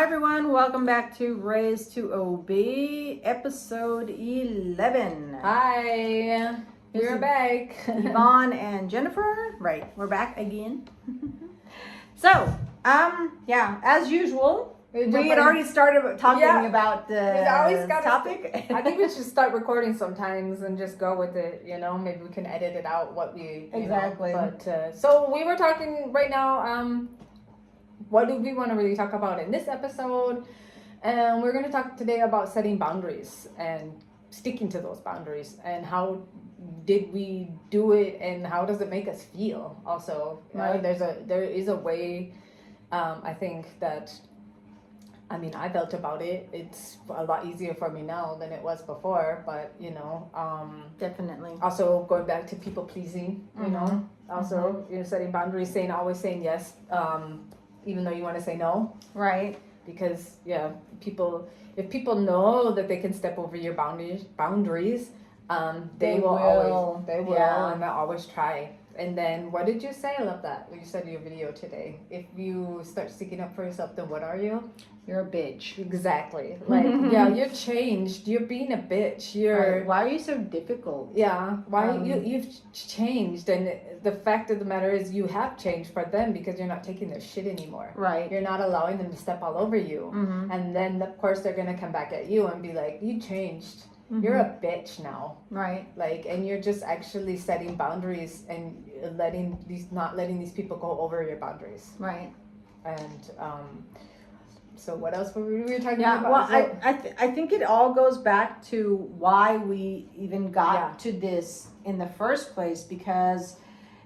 everyone, welcome back to Raised to Obey, episode 11. Hi, we're back. Yvonne and Jennifer, right, we're back again. So, as usual, we had already started talking about the topic. I think we should start recording sometimes and just go with it, maybe we can edit it out what we, Exactly. But, so we were talking right now, what do we want to really talk about in this episode? And we're going to talk today about setting boundaries and sticking to those boundaries and how did we do it and how does it make us feel also. Right. There is a way, I think that, I felt about it. It's a lot easier for me now than it was before, but Definitely. Also going back to people pleasing, also setting boundaries, always saying yes, even though you want to say no. Right. Because if people know that they can step over your boundaries, they will, and they'll always try. And then what did you say? I love that. You said in your video today. If you start sticking up for yourself, then what are you? You're a bitch. Exactly. Like, you're changed. You're being a bitch. You're. Right. Why are you so difficult? Yeah. Why you've changed, and the fact of the matter is you have changed for them because you're not taking their shit anymore. Right. You're not allowing them to step all over you, and then of course they're gonna come back at you and be like, "You changed. You're a bitch now." Right. Like, and you're just actually setting boundaries and not letting these people go over your boundaries. Right. And so what else were we talking about? Well, I think it all goes back to why we even got to this in the first place, because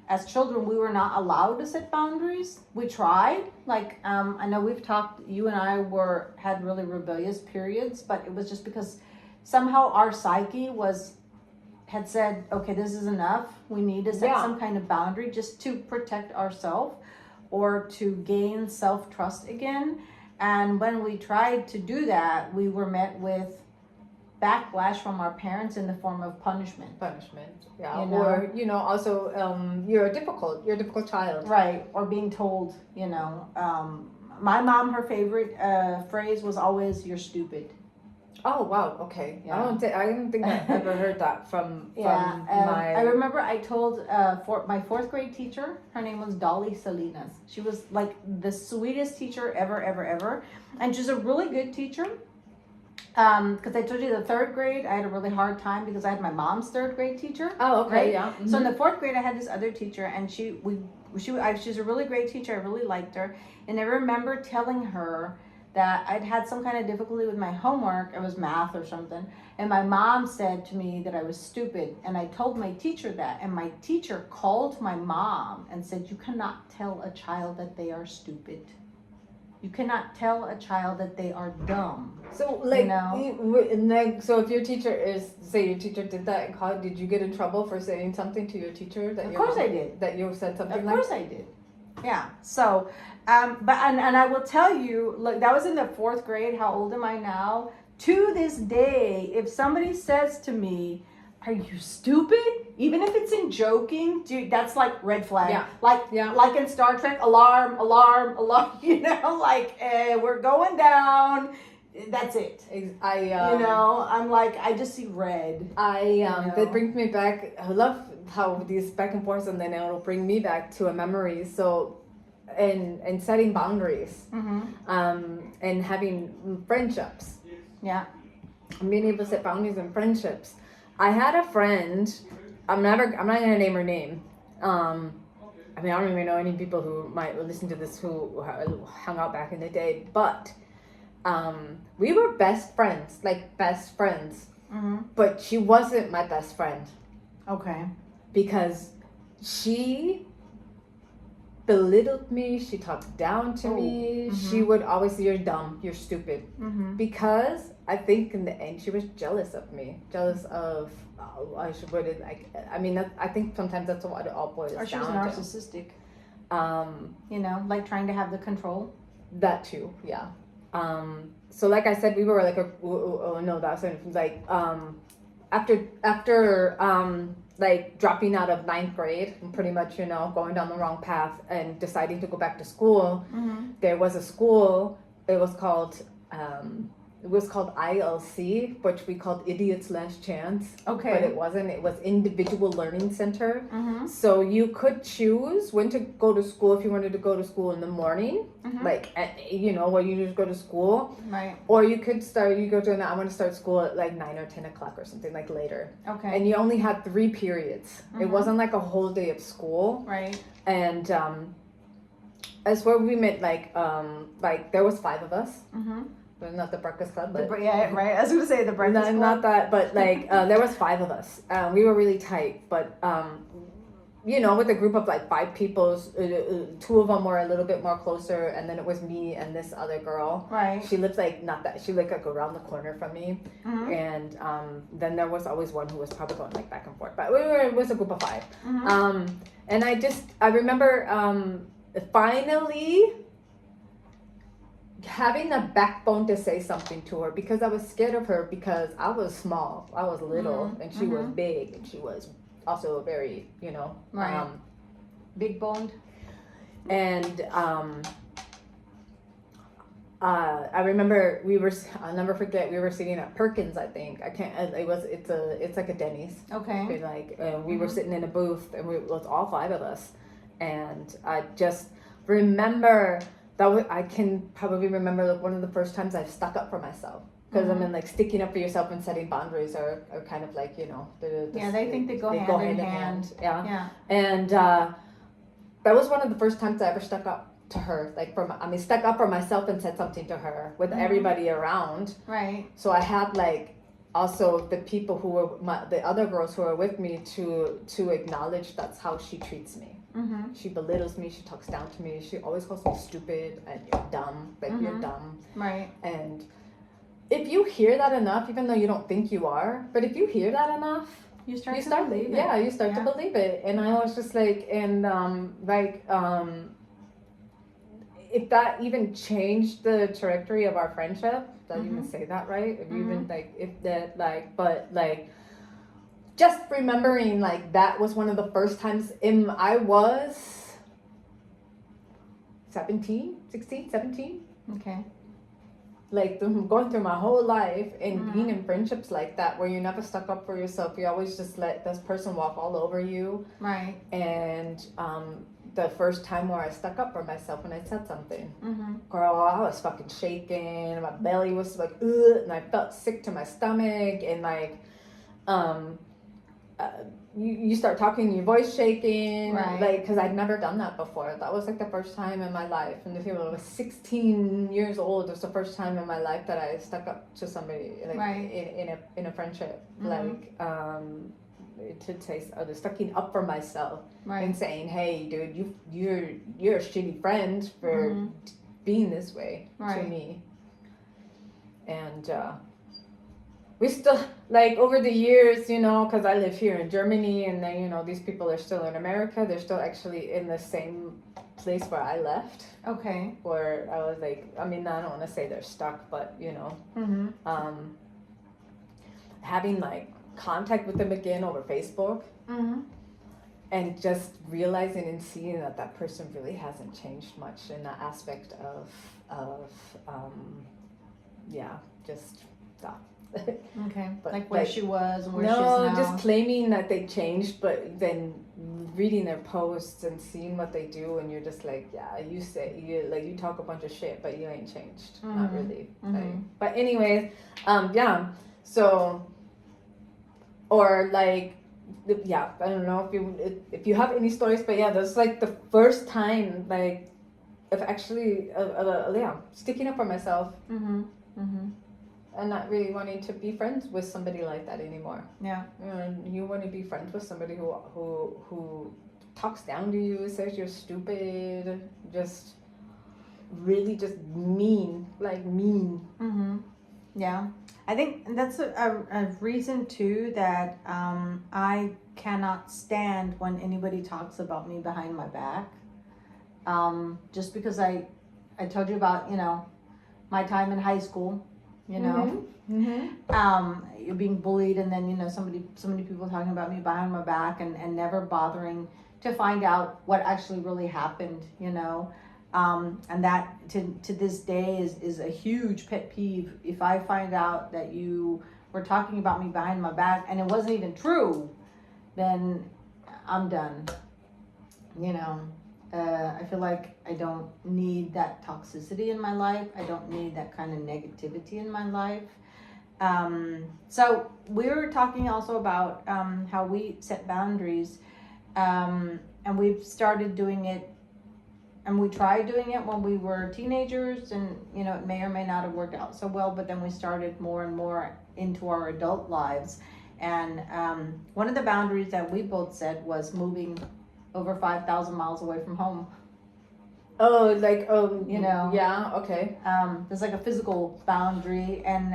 as children we were not allowed to set boundaries. We tried, I know we've talked, you and I had really rebellious periods, but it was just because somehow our psyche had said, okay, this is enough. We need to set some kind of boundary just to protect ourselves or to gain self-trust again. And when we tried to do that, we were met with backlash from our parents in the form of punishment. Yeah. Or, also, you're a difficult child. Right. Or being told, my mom, her favorite phrase was always, "You're stupid." Oh wow! Okay, yeah. I don't think I've ever heard that from my. I remember I told my fourth grade teacher. Her name was Dolly Salinas. She was like the sweetest teacher ever, and she's a really good teacher. Because I told you the third grade I had a really hard time because I had my mom's third grade teacher. Oh, okay, right? yeah. So in the fourth grade I had this other teacher, and she's a really great teacher. I really liked her, and I remember telling her that I'd had some kind of difficulty with my homework. It was math or something. And my mom said to me that I was stupid. And I told my teacher that. And my teacher called my mom and said, "You cannot tell a child that they are stupid. You cannot tell a child that they are dumb." So, so if your teacher did that in college, did you get in trouble for saying something to your teacher Of course I did. That you said something like that? Of course I did. Yeah. So, and I will tell you, look, that was in the fourth grade. How old am I now? To this day, if somebody says to me, "Are you stupid?" Even if it's in joking, dude, that's like red flag. Yeah. Like in Star Trek, alarm, we're going down. That's it. I'm like, I just see red. That brings me back. I love how these back and forth, and then it'll bring me back to a memory. So, and setting boundaries, and having friendships. Yeah. Being able to set boundaries in friendships. I had a friend. I'm not gonna name her name. I don't even know any people who might listen to this who hung out back in the day, but we were best friends, but she wasn't my best friend. Okay. Because she belittled me, she talked down to me, she would always say, "You're dumb, you're stupid." Because I think in the end she was jealous of me, I think sometimes that's what it all boils down to. Or she was narcissistic. Like trying to have the control. That too, yeah. So like I said, we were like after like dropping out of 9th grade and pretty much, going down the wrong path and deciding to go back to school, there was a school it was called ILC, which we called Idiot's Last Chance. Okay. But it wasn't. It was Individual Learning Center. Mm-hmm. So you could choose when to go to school if you wanted to go to school in the morning, Mm-hmm. like where you just go to school, Right. or you could I want to start school at like 9 or 10 o'clock or something like later. Okay. And you only had 3 periods. It Mhm. wasn't like a whole day of school. Right. And as where we met, like there was 5 of us. Mm-hmm. Well, not the Breakfast Club, but Yeah, right. I was gonna say the Breakfast Club. not that, but like there was 5 of us. We were really tight, but with a group of like 5 people, 2 of them were a little bit more closer, and then it was me and this other girl. Right. She lived like she lived like around the corner from me, Mm-hmm. and then there was always one who was probably going like back and forth. But it was a group of 5. Mm-hmm. And I remember finally having the backbone to say something to her, because I was scared of her, because I was small, I was little, Mhm. and she was Mhm. big, and she was also very, Right. Big boned. and I remember I'll never forget, we were sitting at Perkins, I think. It's like a Denny's. Okay. And like we were Mhm. sitting in a booth, and it was all 5 of us, and I just remember I can probably remember like one of the first times I've stuck up for myself, because I mean, like, sticking up for yourself and setting boundaries are kind of like, They think they go hand in hand. Yeah. Yeah. And that was one of the first times I ever stuck up to her, like stuck up for myself and said something to her with Mhm. everybody around. Right. So I had like also the people who were the other girls who were with me to acknowledge that's how she treats me. Mm-hmm. She belittles me, she talks down to me, she always calls me stupid and you're dumb, like you're Mhm. dumb. Right. And if you hear that enough, even though you don't think you are, but if you hear that enough, You you start start to believe it. yeah, you start to Yeah. believe it. And I was just like, and if that even changed the trajectory of our friendship, did I even say that right? If even like, if that like, but like, just remembering like that was one of the first times I was 16, 17. Okay. Like going through my whole life and Mhm. being in friendships like that, where you never stuck up for yourself, you always just let this person walk all over you. Right. And the first time where I stuck up for myself when I said something, Mm-hmm. girl, I was fucking shaking, my belly was like ugh, and I felt sick to my stomach, and like you start talking, your voice shaking, Right. like, because I'd never done that before. That was like the first time in my life, and if I was 16 years old, it was the first time in my life that I stuck up to somebody, like, Right. in a friendship, Mhm. like to say sticking up for myself Right. and saying, hey, dude, you're a shitty friend for Mhm. being this way to Right. me. And we still, like, over the years, because I live here in Germany, and then, these people are still in America. They're still actually in the same place where I left, Okay. where I was like, I mean, I don't want to say they're stuck, but, Mm-hmm. having, like, contact with them again over Facebook, Mm-hmm. and just realizing and seeing that person really hasn't changed much in that aspect of just stuff. Okay. But, like where like, she was and where she is No, now. just claiming that they changed, but then reading their posts and seeing what they do, and you're just like, yeah, you talk a bunch of shit, but you ain't changed, not Mhm. really. Mhm. Like, but anyways, yeah. So, or like, yeah, I don't know if you have any stories, but yeah, that's like the first time, like, of actually, sticking up for myself. Mm-hmm. Mm-hmm. And not really wanting to be friends with somebody like that anymore. Yeah. You want to be friends with somebody who talks down to you, says you're stupid, just really just mean, like mean. Mm-hmm. Yeah. I think that's a reason too that I cannot stand when anybody talks about me behind my back. Just because I told you about, my time in high school, you're being bullied, and then, so many people talking about me behind my back, and never bothering to find out what actually really happened, And that to this day is a huge pet peeve. If I find out that you were talking about me behind my back and it wasn't even true, then I'm done. You know, I feel like I don't need that toxicity in my life. I don't need that kind of negativity in my life. So we were talking also about how we set boundaries, and we've started doing it, and we tried doing it when we were teenagers, and you know, it may or may not have worked out so well, but then we started more and more into our adult lives. And one of the boundaries that we both set was moving over 5,000 miles away from home. Oh, like, You know. Yeah, okay. There's like a physical boundary, and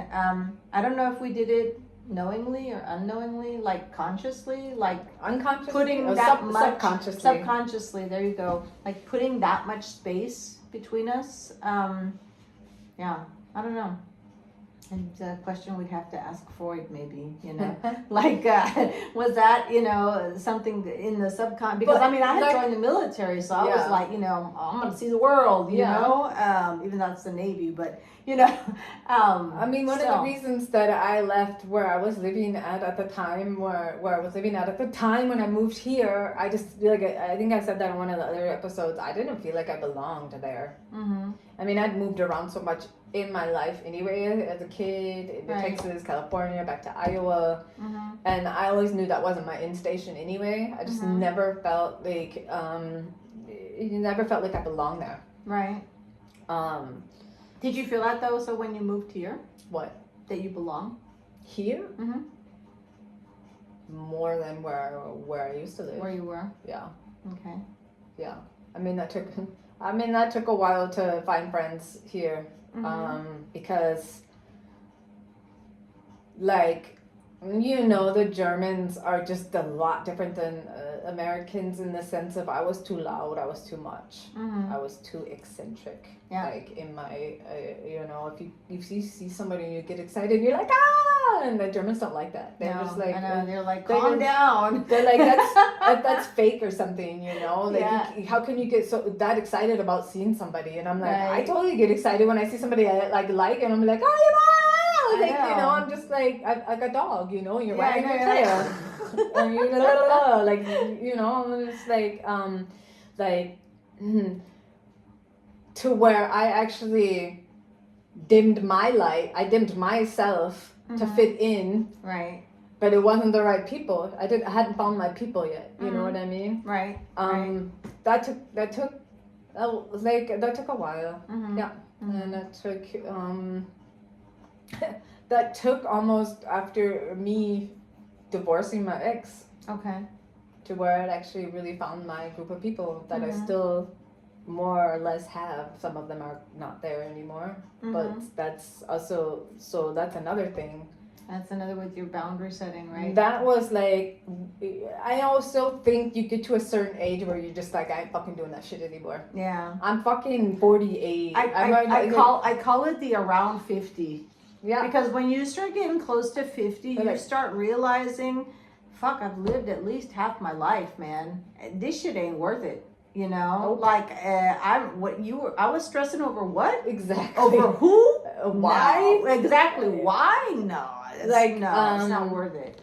I don't know if we did it knowingly or unknowingly, like consciously, like Unconsciously? putting Or that much subconsciously. There you go, like putting that much space between us. Yeah, I don't know. And a question we'd have to ask Freud, maybe, you know, like, was that, you know, something in the subconscious? Because I mean, I had joined the military, so I was like, you know, I'm going to see the world, you know, even though it's the Navy, but, you know. I mean, one of the reasons that I left where I was living at the time, where I was living at the time when I moved here, I just, like, I think I said that in one of the other episodes, I didn't feel like I belonged there. Mm-hmm. I mean, I'd moved around so much in my life anyway, as a kid, in Texas, California, back to Iowa, and I always knew that wasn't my end station anyway. I just never felt like, I belonged there. Right. Did you feel that though? So when you moved here, what? That you belong here? Mm-hmm. More than where I used to live. Where you were? Yeah. Okay. Yeah. I mean, that took a while to find friends here. Because, like, you know, the Germans are just a lot different than Americans in the sense of I was too loud, I was too much, I was too eccentric. Yeah. Like in my, you know, if you see somebody and you get excited, you're like, ah! And the Germans don't like that. They're just like, I know, they're like, calm down. They're like, that's fake or something, you know? Like, how can you get that excited about seeing somebody? And I'm like, I totally get excited when I see somebody I like, and I'm like, oh, you are! Like, you know, I'm just like a dog, you know, and you're wagging your tail. And you're like, you know, it's like, to where I actually dimmed my light. I dimmed myself to fit in. Right. But it wasn't the right people. I hadn't found my people yet. You know what I mean? Right. That took a while. Yeah. And that took almost after me divorcing my ex. Okay. To where I actually really found my group of people that I still more or less have. Some of them are not there anymore. But that's also, so that's another thing. That's another with your boundary setting, right? That was like, I also think you get to a certain age where you're just like, I ain't fucking doing that shit anymore. Yeah. I'm fucking 48. I call it the around 50. Yeah. Because when you start getting close to 50, you start realizing, fuck, I've lived at least half my life, man. This shit ain't worth it. You know, like I was stressing over what? Exactly. Over who? Why? No. Exactly. Why? No. It's not worth it.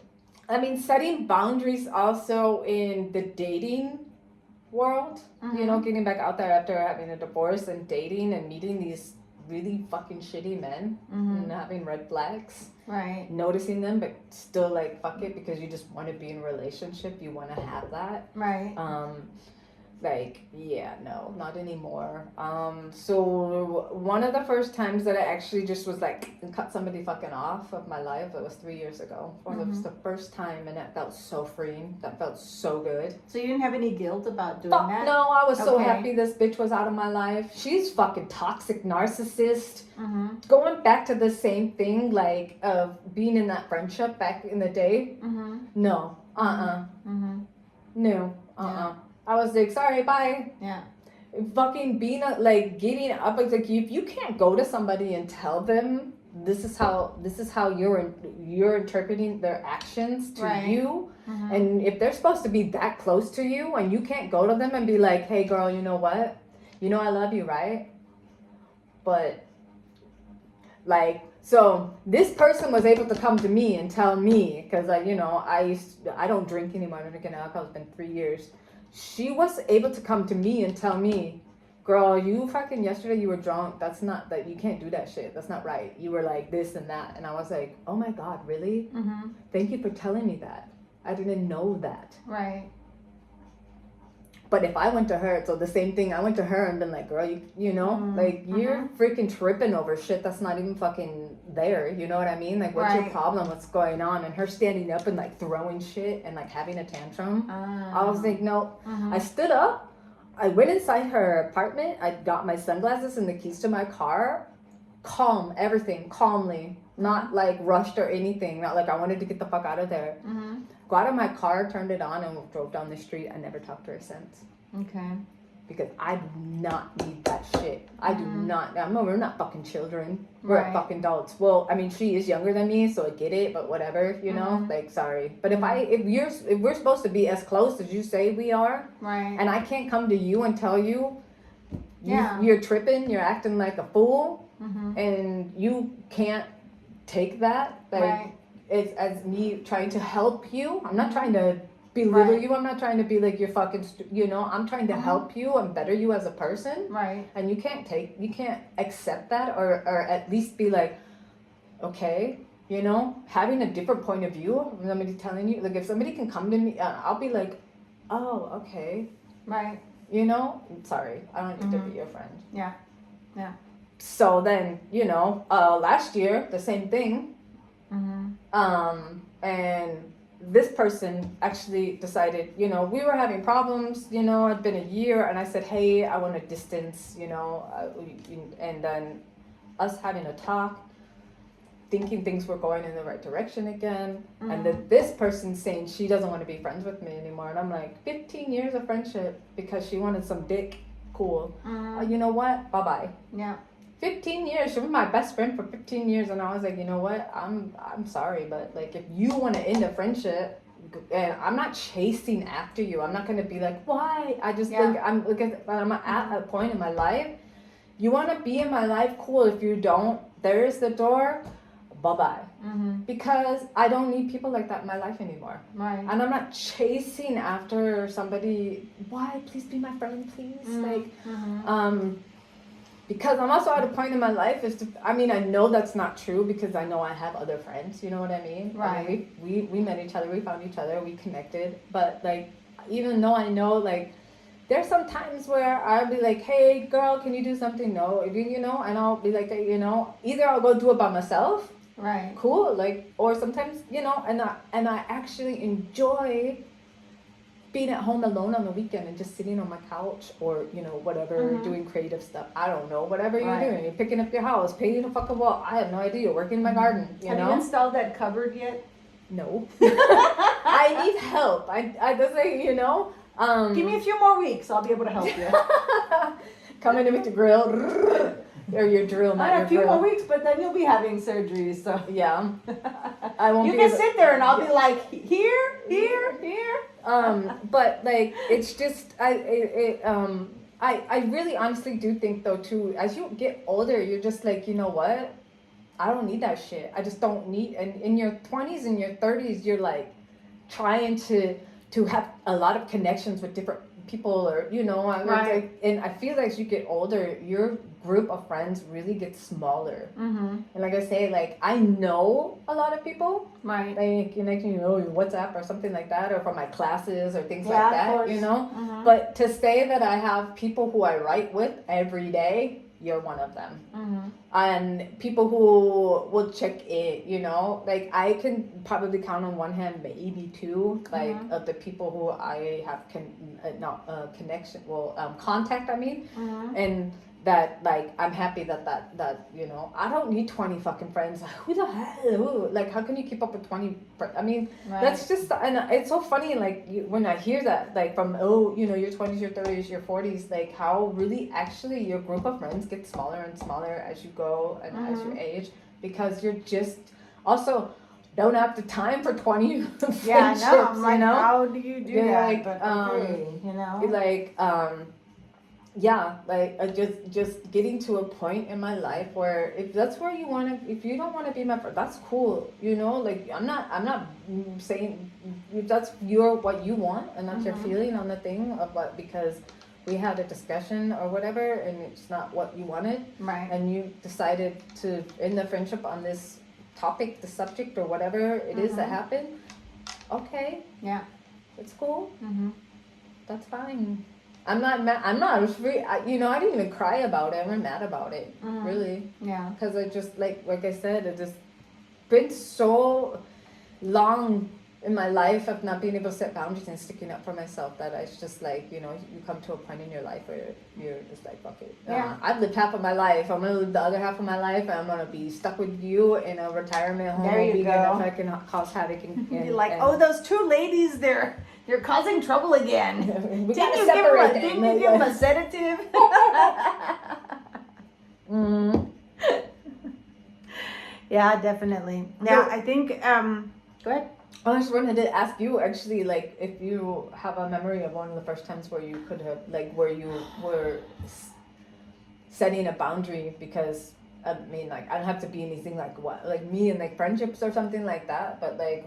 I mean, setting boundaries also in the dating world. You know, getting back out there after having a divorce and dating and meeting these really fucking shitty men and having red flags. Right. Noticing them, but still like fuck it because you just want to be in a relationship. You want to have that. Right. Like, yeah, no, not anymore. So one of the first times that I actually just was like cut somebody fucking off of my life, it was 3 years ago. It was the first time, and that felt so freeing. That felt so good. So you didn't have any guilt about doing that? No, I was so happy this bitch was out of my life. She's fucking toxic narcissist. Going back to the same thing, like of being in that friendship back in the day. No, no, I was like, sorry, bye. Yeah. Fucking being like getting up, like if you can't go to somebody and tell them this is how you're interpreting their actions to you, and if they're supposed to be that close to you and you can't go to them and be like, hey girl, you know what? you know I love you, right? But like, so this person was able to come to me and tell me, because I don't drink anymore. I don't drink any alcohol. It's been 3 years. She was able to come to me and tell me, girl, you fucking yesterday you were drunk. That's not that you can't do that shit. That's not right. You were like this and that. And I was like, oh my God, really? Mm-hmm. Thank you for telling me that. I didn't know that. Right. But if I went to her, so the same thing, I went to her and been like, girl, you know, like you're freaking tripping over shit that's not even fucking there. You know what I mean? Like, what's your problem? What's going on? And her standing up and like throwing shit and like having a tantrum. I was like, no. I stood up. I went inside her apartment. I got my sunglasses and the keys to my car. Calm, everything, calmly. Not like rushed or anything. Not like I wanted to get the fuck out of there. Got out of my car, turned it on, and drove down the street. I never talked to her since. Okay. Because I do not need that shit. I do not. We're not fucking children. We're fucking adults. Well, I mean, she is younger than me, so I get it. But whatever, you know. Like, sorry. But if we're supposed to be as close as you say we are, right? And I can't come to you and tell you, you're tripping, you're acting like a fool, and you can't take that. Like, it's as me trying to help you. I'm not trying to belittle you. I'm not trying to be like you're fucking, I'm trying to help you and better you as a person. Right. And you can't accept that or at least be like, okay, having a different point of view. Somebody telling you, like if somebody can come to me, I'll be like, oh, okay. Right. Sorry, I don't need to be your friend. Yeah. Yeah. So then, last year, the same thing. And this person actually decided, we were having problems, it'd been a year, and I said, hey, I want to distance, and then us having a talk, thinking things were going in the right direction again, and then this person saying she doesn't want to be friends with me anymore, and I'm like, 15 years of friendship because she wanted some dick, cool. You know what? Bye-bye. Yeah. 15 years. She was my best friend for 15 years, and I was like, you know what? I'm sorry, but like if you want to end a friendship, and I'm not chasing after you. I'm not gonna be like, why? I just I'm at a point in my life. You want to be in my life, cool. If you don't, there's the door. Bye-bye. Because I don't need people like that in my life anymore. Right. And I'm not chasing after somebody. Why? Please be my friend, please. Because I'm also at a point in my life I know that's not true because I know I have other friends, you know what I mean? Right. I mean, we met each other, we found each other, we connected. But like, even though I know, like, there's some times where I'll be like, hey girl, can you do something? No, and I'll be like, either I'll go do it by myself. Right. Cool. Like, or sometimes, and I actually enjoy being at home alone on the weekend and just sitting on my couch or, whatever, doing creative stuff. I don't know, whatever you're doing. You're picking up your house, painting a fucking wall. I have no idea. Working in my garden, Have you installed that cupboard yet? No. I need help. I just like, give me a few more weeks. I'll be able to help you. Come in with your grill. Or your drill, not your a few more weeks, but then you'll be having surgery, so. Yeah. I won't You can sit there and I'll be like, here. But like, it's just, I really honestly do think though too, as you get older, you're just like, you know what? I don't need that shit. I just don't need, and in your 20s and your 30s, you're like trying to have a lot of connections with different people or, Right. And I feel like as you get older, your group of friends really gets smaller. And like I say, like, I know a lot of people. Right. Like, WhatsApp or something like that, or from my classes or things like Of that, course. But to say that I have people who I write with every day, you're one of them. And people who will check in, like I can probably count on one hand, maybe two, like of the people who I have connection, contact, and that, like, I'm happy that I don't need 20 fucking friends. Who the hell? Like, how can you keep up with 20? That's just, and it's so funny, like, when I hear that, like, from, your 20s, your 30s, your 40s, like, how really actually your group of friends gets smaller and smaller as you go and as you age, because you're just also don't have the time for 20 friendships, Yeah, I know. I'm like, how do you do that? Like, But okay, like, yeah, like just getting to a point in my life where if that's where you want to, if you don't want to be my friend, that's cool, you know. Like I'm not saying if that's what you want and that's your feeling on the thing of what, because we had a discussion or whatever and it's not what you wanted, Right. and you decided to end the friendship on this topic, the subject or whatever it is that happened. Okay, Yeah. it's cool. Mm-hmm. That's fine. I'm not mad. I'm not free. I didn't even cry about it. I'm not mad about it, really. Yeah. Because I just like I said, it just been so long in my life of not being able to set boundaries and sticking up for myself that it's just like, you come to a point in your life where you're just like, fuck it. Yeah. I've lived half of my life. I'm gonna live the other half of my life. I'm gonna be stuck with you in a retirement home. There you go. If I can cause havoc and You're like, oh, those two ladies, they're causing trouble again. we Didn't gotta you separate give them. them a sedative? Yeah, definitely. Yeah, I think. Go ahead. I just wanted to ask you actually, like, if you have a memory of one of the first times where you could have, like, where you were setting a boundary, because I mean, like, I don't have to be anything like what, like me and like friendships or something like that, but like.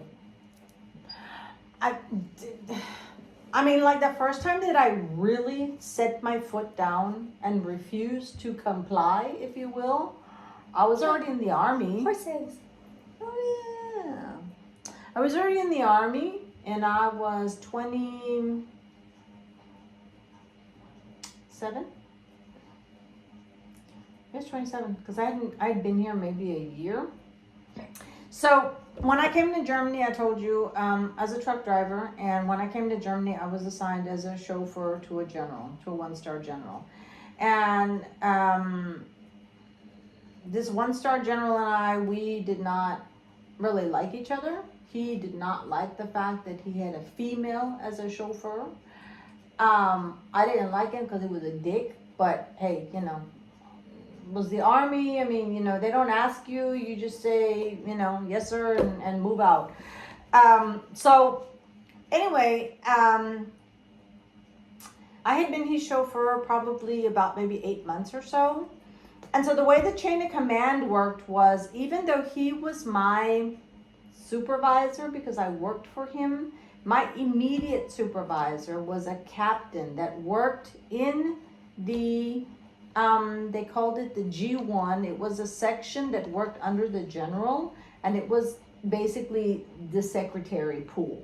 I mean, like the first time that I really set my foot down and refused to comply, if you will, I was already in the army. Horses. Oh yeah. I was already in the army and I was 27. I was 27 because I'd been here maybe a year. So when I came to Germany, I told you, as a truck driver, and when I came to Germany, I was assigned as a chauffeur to a general, to a one-star general. And this one-star general and we did not really like each other. He did not like the fact that he had a female as a chauffeur. I didn't like him because he was a dick, but hey, was the army. I mean, they don't ask you, you just say, yes sir, and move out. So anyway, I had been his chauffeur probably about maybe 8 months or so. And so the way the chain of command worked was, even though he was my supervisor because I worked for him, my immediate supervisor was a captain that worked in the they called it the G1. It was a section that worked under the general, and it was basically the secretary pool,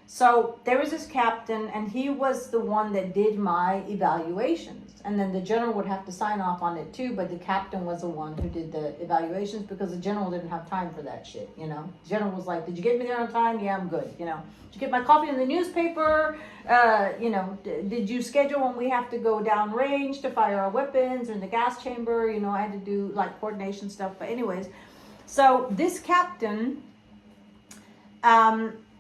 So there was this captain, and he was the one that did my evaluations. And then the general would have to sign off on it too, but the captain was the one who did the evaluations because the general didn't have time for that shit, The general was like, did you get me there on time? Yeah, I'm good, Did you get my coffee in the newspaper? Did you schedule when we have to go down range to fire our weapons or in the gas chamber? I had to do like coordination stuff. But anyways, so this captain,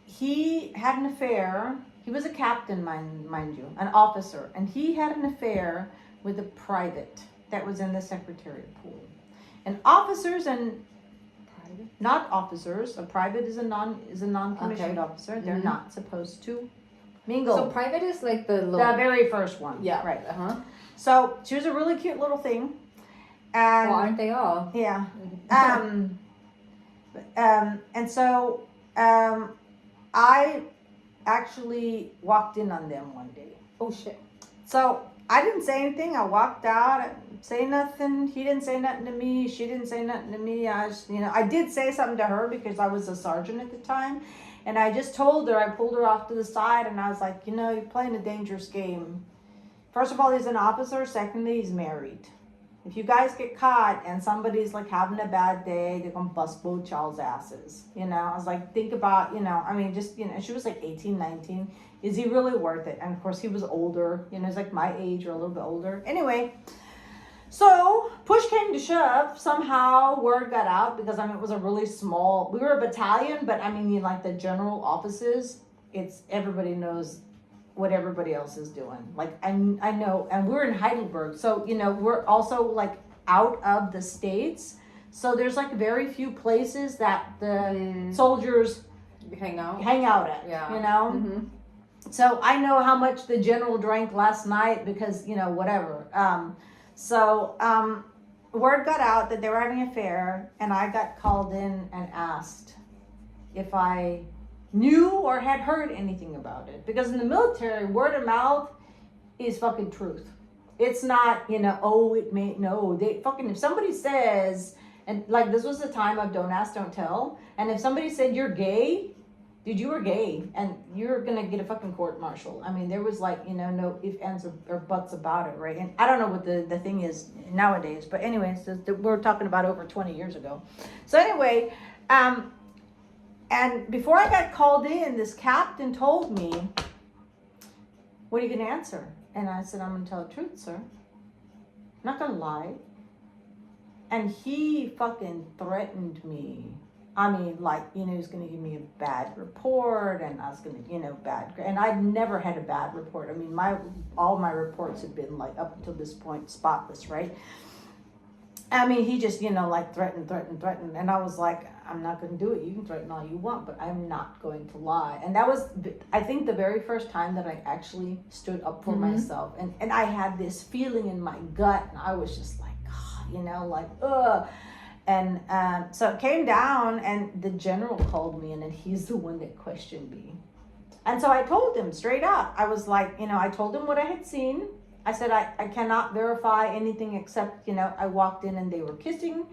he had an affair. He was a captain, mind you, an officer, and he had an affair with a private that was in the secretariat pool. And officers and not officers, a private is a non-commissioned officer. They're not supposed to mingle. So private is like the very first one. Yeah. Right. So she was a really cute little thing. And well, aren't they all? Yeah. And so I actually walked in on them one day. Oh shit. So I didn't say anything. I walked out. I didn't say nothing. He didn't say nothing to me. She didn't say nothing to me. I just, I did say something to her because I was a sergeant at the time. And I just told her, I pulled her off to the side and I was like, you're playing a dangerous game. First of all, he's an officer. Secondly, he's married. If you guys get caught and somebody's like having a bad day, they're going to bust both y'all's asses. I was like, think about, she was like 18, 19. Is he really worth it? And of course he was older, he's like my age or a little bit older. Anyway, so push came to shove. Somehow word got out because it was a really small, we were a battalion, but like the general offices, it's everybody knows what everybody else is doing. Like I know, and we're in Heidelberg, so we're also like out of the States, so there's like very few places that the soldiers hang out at. Yeah. So I know how much the general drank last night because, whatever. Word got out that they were having an affair, and I got called in and asked if I knew or had heard anything about it. Because in the military, word of mouth is fucking truth. It's not, they fucking, if somebody says, and like this was the time of don't ask, don't tell. And if somebody said you're gay, dude, you were gay, and you're gonna get a fucking court martial. I mean, there was like, no ifs, ands, or buts about it, right? And I don't know what the thing is nowadays, but anyways, we're talking about over 20 years ago. So anyway, and before I got called in, this captain told me, what are you gonna answer? And I said, I'm gonna tell the truth, sir. I'm not gonna lie. And he fucking threatened me. I mean, like, he was going to give me a bad report, and I was going to, and I'd never had a bad report. I mean, all my reports had been, like, up until this point, spotless, right? I mean, he just, like, threatened. And I was like, I'm not going to do it. You can threaten all you want, but I'm not going to lie. And that was, I think, the very first time that I actually stood up for myself. And I had this feeling in my gut, and I was just like, God, like, ugh. And so it came down, and the general called me, and then he's the one that questioned me. And so I told him straight up. I was like, I told him what I had seen. I said, I cannot verify anything except, I walked in and they were kissing.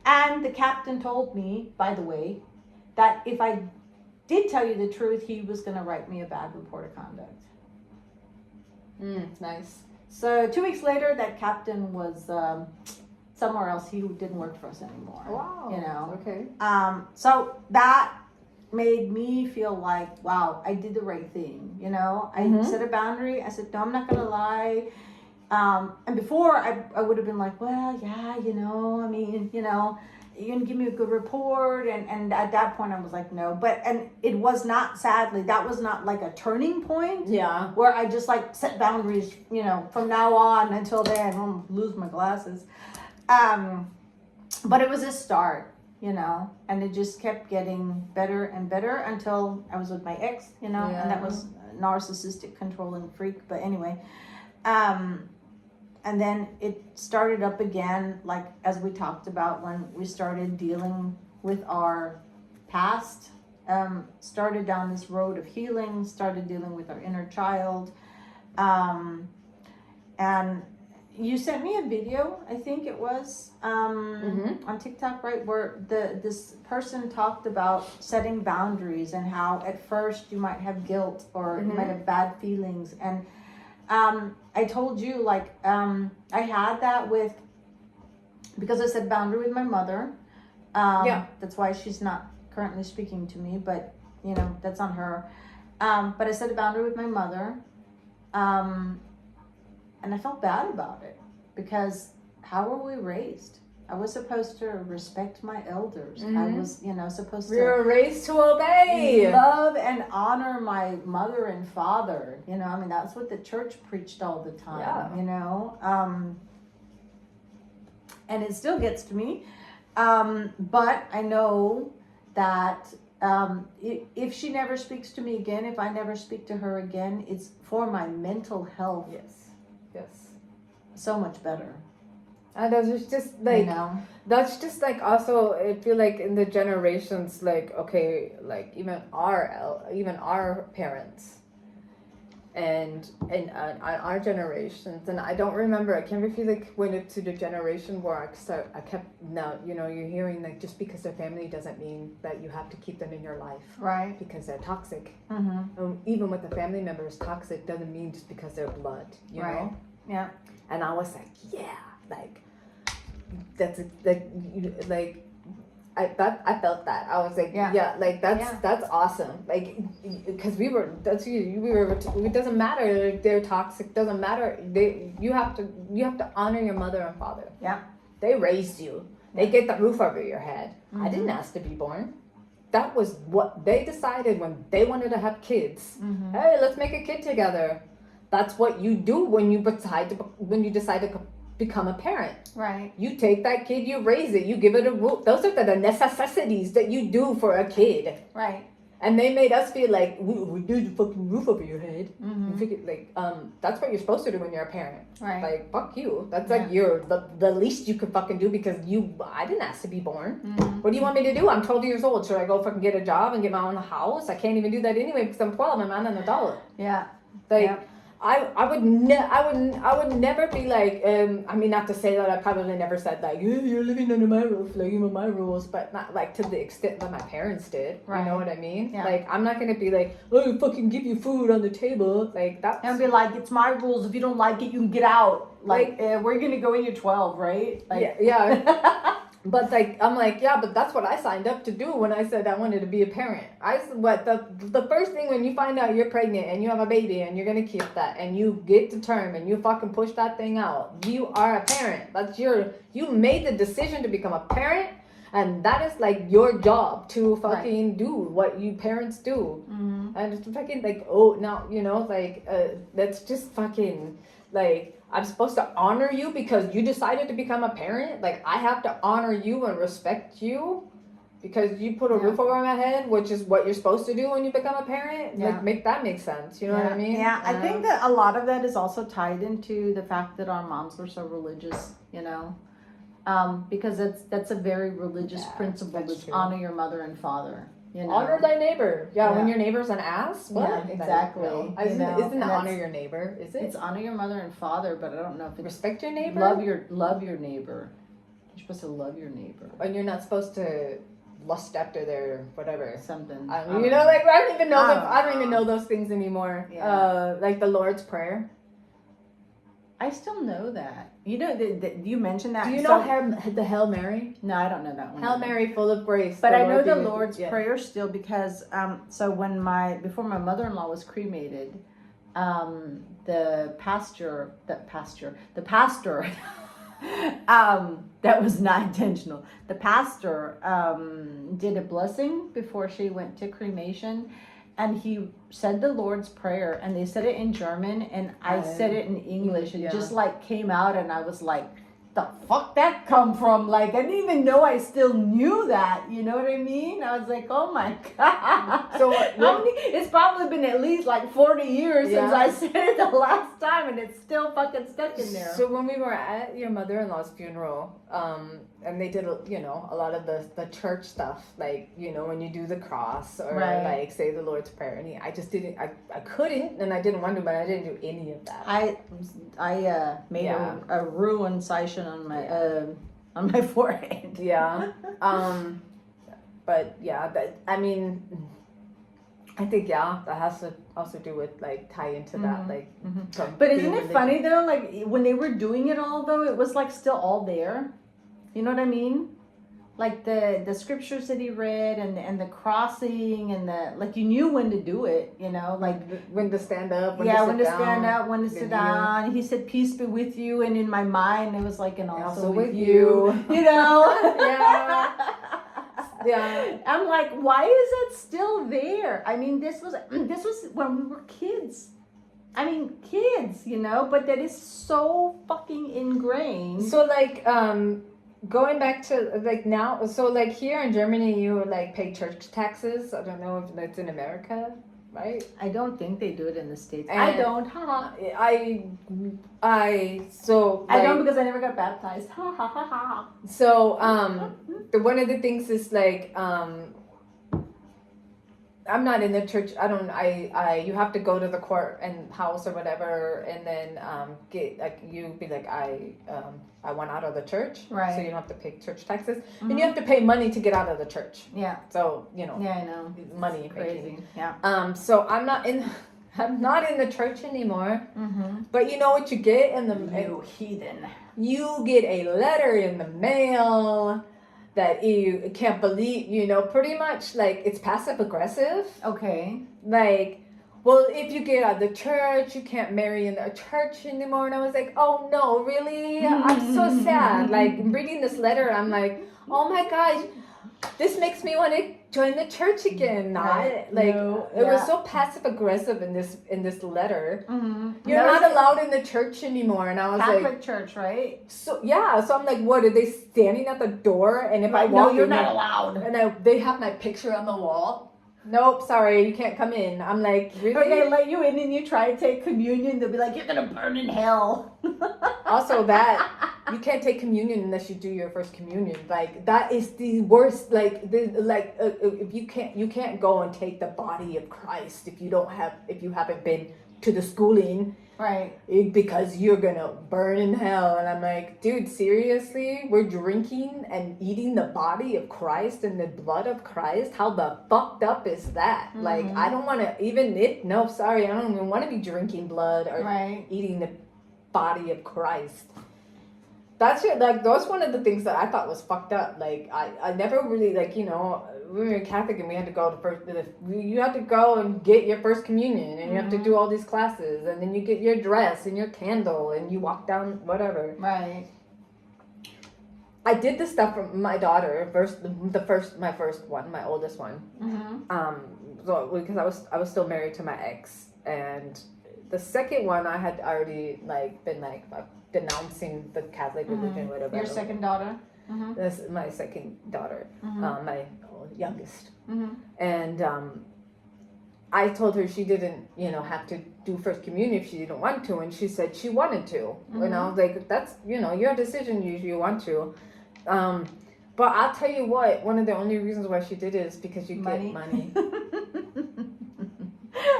And the captain told me, by the way, that if I did tell you the truth, he was going to write me a bad report of conduct. Nice. So 2 weeks later, that captain was somewhere else. He didn't work for us anymore. Wow. Okay. So that made me feel like, wow, I did the right thing. I set a boundary. I said, no, I'm not going to lie. And before I would have been like, well, yeah, I mean, you can give me a good report. And at that point I was like, no, and it was not, sadly, that was not like a turning point. Yeah. Where I just like set boundaries, from now on until then. I'll lose my glasses. But it was a start, and it just kept getting better and better until I was with my ex, and that was narcissistic, controlling freak. But anyway, and then it started up again, like as we talked about when we started dealing with our past, started down this road of healing, started dealing with our inner child, and you sent me a video, I think it was, on TikTok, right, where this person talked about setting boundaries and how at first you might have guilt or you might have bad feelings. And I told you, like, I had that because I set boundary with my mother. That's why she's not currently speaking to me, but, that's on her. But I set a boundary with my mother. And I felt bad about it because how were we raised? I was supposed to respect my elders. I was, supposed to. We were raised to obey. Love and honor my mother and father. I mean, that's what the church preached all the time, and it still gets to me. But I know that if she never speaks to me again, if I never speak to her again, it's for my mental health. Yes. So much better. And that's just like, that's just like also, I feel like in the generations, like, okay, like even our parents and our generations, and I don't remember, I can't feel like when it's to the generation where I kept, now, you're hearing like just because they're family doesn't mean that you have to keep them in your life. Right. Because they're toxic. Even with the family members, toxic doesn't mean just because they're blood, you know? Yeah. And I was like, yeah, like, that's like, I felt that. I was like, that's awesome. Like, because it doesn't matter if they're toxic, doesn't matter. You have to honor your mother and father. Yeah. They raised you. They get the roof over your head. I didn't ask to be born. That was what they decided when they wanted to have kids. Hey, let's make a kid together. That's what you do when you decide to become a parent. Right. You take that kid, you raise it, you give it a roof. Those are the necessities that you do for a kid. Right. And they made us feel like we need the fucking roof over your head. Mm-hmm. You figured, like, that's what you're supposed to do when you're a parent. Right. Like, fuck you. That's like the least you could fucking do because I didn't ask to be born. Mm-hmm. What do you want me to do? I'm 12 years old. Should I go fucking get a job and get my own house? I can't even do that anyway because I'm 12. I'm not an adult. Yeah. Like. Yep. I would never be like I mean, not to say that I probably never said like, yeah, you're living under my roof, like, you know, my rules, but not like to the extent that my parents did. Right. You know what I mean? Yeah. Like, I'm not gonna be like, oh, fucking give you food on the table, like that. And be like, it's my rules. If you don't like it, you can get out. Like, we're gonna go when you're 12, right? Like, yeah. But like, I'm like, yeah, but that's what I signed up to do when I said I wanted to be a parent. The first thing when you find out you're pregnant and you have a baby and you're gonna keep that and you get to term and you fucking push that thing out, you are a parent. You made the decision to become a parent, and that is like your job to fucking do what you parents do. Mm-hmm. And it's fucking like, oh, now, you know, like, that's just fucking like, I'm supposed to honor you because you decided to become a parent. Like, I have to honor you and respect you because you put a roof over my head, which is what you're supposed to do when you become a parent. Yeah. Like, make that make sense. You know what I mean? Yeah, I think that a lot of that is also tied into the fact that our moms were so religious, you know, because that's a very religious principle, is honor your mother and father. You know? Honor thy neighbor. Yeah, when your neighbor's an ass. What? Yeah, exactly. No. You know, Isn't honor your neighbor? Is it? It's honor your mother and father, but I don't know if it's respect your neighbor. Love your neighbor. You're supposed to love your neighbor. And you're not supposed to lust after their whatever. Something. You know, like, I don't even know. I don't even know those things anymore. Yeah. Like the Lord's Prayer. I still know that. You know, you mentioned that. Do you know the Hail Mary? No, I don't know that one. Hail Mary, full of grace. But I know the Lord's Prayer still because so before my mother-in-law was cremated, the pastor that was not intentional. The pastor did a blessing before she went to cremation. And he said the Lord's Prayer, and they said it in German, and I said it in English. It just like came out, and I was like, the fuck that come from? Like, I didn't even know I still knew that. You know what I mean? I was like, oh my God. So it's probably been at least like 40 years since I said it the last time, and it's still fucking stuck in there. So when we were at your mother-in-law's funeral, and they did, you know, a lot of the church stuff, like, you know, when you do the cross or like say the Lord's Prayer, and I just didn't, I couldn't, and I didn't want to, but I didn't do any of that. I made a ruined cision on my forehead. Yeah. But yeah, I mean, I think that has to also do with like tie into that, like. But isn't it funny though? Like when they were doing it all, though, it was like still all there. You know what I mean? Like the scriptures that he read and the crossing and the, like, you knew when to do it. You know, like when to stand up. When to stand up, when to sit down. He said, "Peace be with you," and in my mind it was like, "And also with you." You know? Yeah. Yeah, I'm like, why is that still there? I mean, this was when we were kids. I mean, kids, you know, but that is so fucking ingrained. So like, going back to like now, so like here in Germany, you like pay church taxes. I don't know if that's in America, right? I don't think they do it in the States. And I don't. I don't because I never got baptized. So one of the things is like I'm not in the church. You have to go to the court and house or whatever, and then get like you be like I want out of the church, right? So you don't have to pay church taxes, and you have to pay money to get out of the church. Yeah. So you know. Yeah, I know. Money crazy. Making. Yeah. So I'm not in the church anymore. But you know what you get in the heathen. You get a letter in the mail that you can't believe, you know, pretty much like it's passive aggressive. Okay. Like, well, if you get out of the church, you can't marry in the church anymore. And I was like, oh no, really? I'm so sad. Like reading this letter, I'm like, oh my gosh, this makes me want to join the church again. It was so passive aggressive in this letter. You're not allowed in the church anymore. And I was Catholic like, church, right? So I'm like, what are they standing at the door? And if I walk, no, you're not allowed. And they have my picture on the wall. nope, sorry, you can't come in. I'm like, really? Or they let you in and you try to take communion, they'll be like, you're gonna burn in hell. Also that, you can't take communion unless you do your first communion. Like, that is the worst. Like, if you can't go and take the body of Christ if you haven't been to the schooling. Right. Because you're gonna burn in hell. And I'm like, dude, seriously? We're drinking and eating the body of Christ and the blood of Christ? How the fucked up is that? Mm-hmm. Like, I don't want to I don't even want to be drinking blood or eating the body of Christ. That's it. Like, that's one of the things that I thought was fucked up. Like, I never really, like, we were Catholic and we had to go you had to go and get your first communion and you have to do all these classes and then you get your dress and your candle and you walk down whatever. Right. I did this stuff for my daughter my first one, my oldest one. Mm-hmm. So because I was still married to my ex, and the second one I had already been denouncing the Catholic religion, whatever. Your second daughter? Mm-hmm. This is my second daughter, my youngest. Mm-hmm. And I told her she didn't, have to do first communion if she didn't want to, and she said she wanted to. Mm-hmm. And I was like, that's, your decision. You want to. But I'll tell you what. One of the only reasons why she did it is because you get money.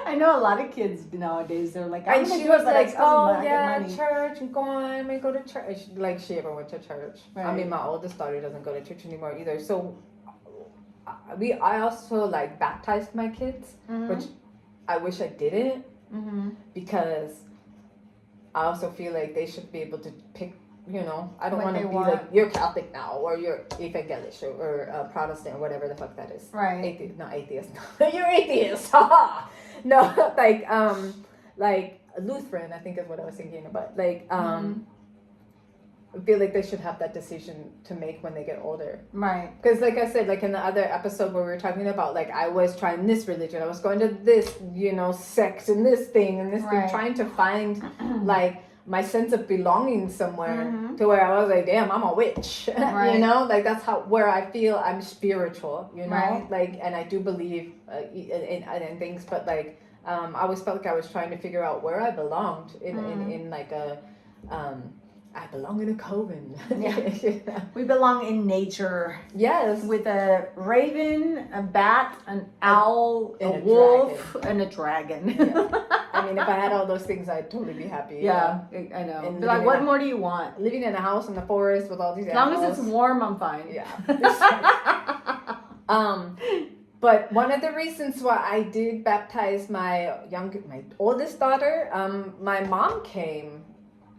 I know a lot of kids nowadays. They're like, and she was like, "Oh yeah, church. I'm going. I go to church." Like she ever went to church. Right. I mean, my oldest daughter doesn't go to church anymore either. So, I also baptized my kids, which I wish I didn't, because I also feel like they should be able to pick. I don't want to be like, you're Catholic now, or you're evangelisch, or Protestant, or whatever the fuck that is. Right. Atheist. You're atheist. No, like Lutheran, I think is what I was thinking about. I feel like they should have that decision to make when they get older. Right. Because like I said, in the other episode where we were talking about, I was trying this religion, I was going to this, sect and this thing and this thing, trying to find, my sense of belonging somewhere, to where I was like, damn, I'm a witch. Right. That's where I feel I'm spiritual, right. And I do believe in things, but I always felt like I was trying to figure out where I belonged in I belong in a coven. Yeah. We belong in nature. Yes. With a raven, a bat, an owl, a wolf, and a dragon. Yeah. I mean, if I had all those things, I'd totally be happy. Yeah, I know. And what more do you want? Living in a house in the forest with all these animals. As long as it's warm, I'm fine. Yeah. But one of the reasons why I did baptize my oldest daughter, my mom came.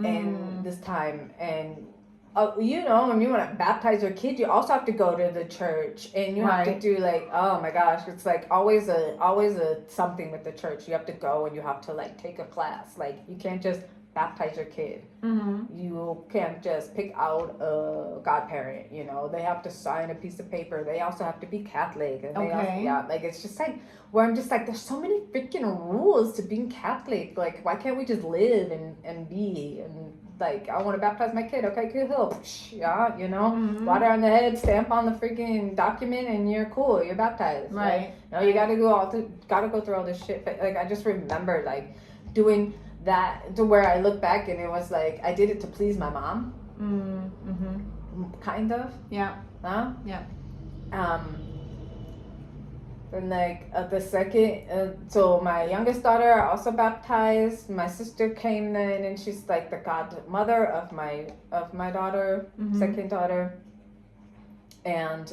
And this time, and when you want to baptize your kid, you also have to go to the church, and you have to do oh my gosh, it's always a something with the church. You have to go and you have to take a class. You can't just baptize your kid. You can't just pick out a godparent. They have to sign a piece of paper. They also have to be Catholic, and it's just where I'm just there's so many freaking rules to being Catholic. Why can't we just live and be and I want to baptize my kid. Okay, cool. Yeah, water on the head, stamp on the freaking document, and you're cool. You're baptized. Right. No, you gotta go through all this shit. But I just remember doing that to where I look back and it was I did it to please my mom. Kind of. Yeah. Huh? Yeah. And the second, so my youngest daughter also baptized. My sister came then, and she's the godmother of my daughter, second daughter. And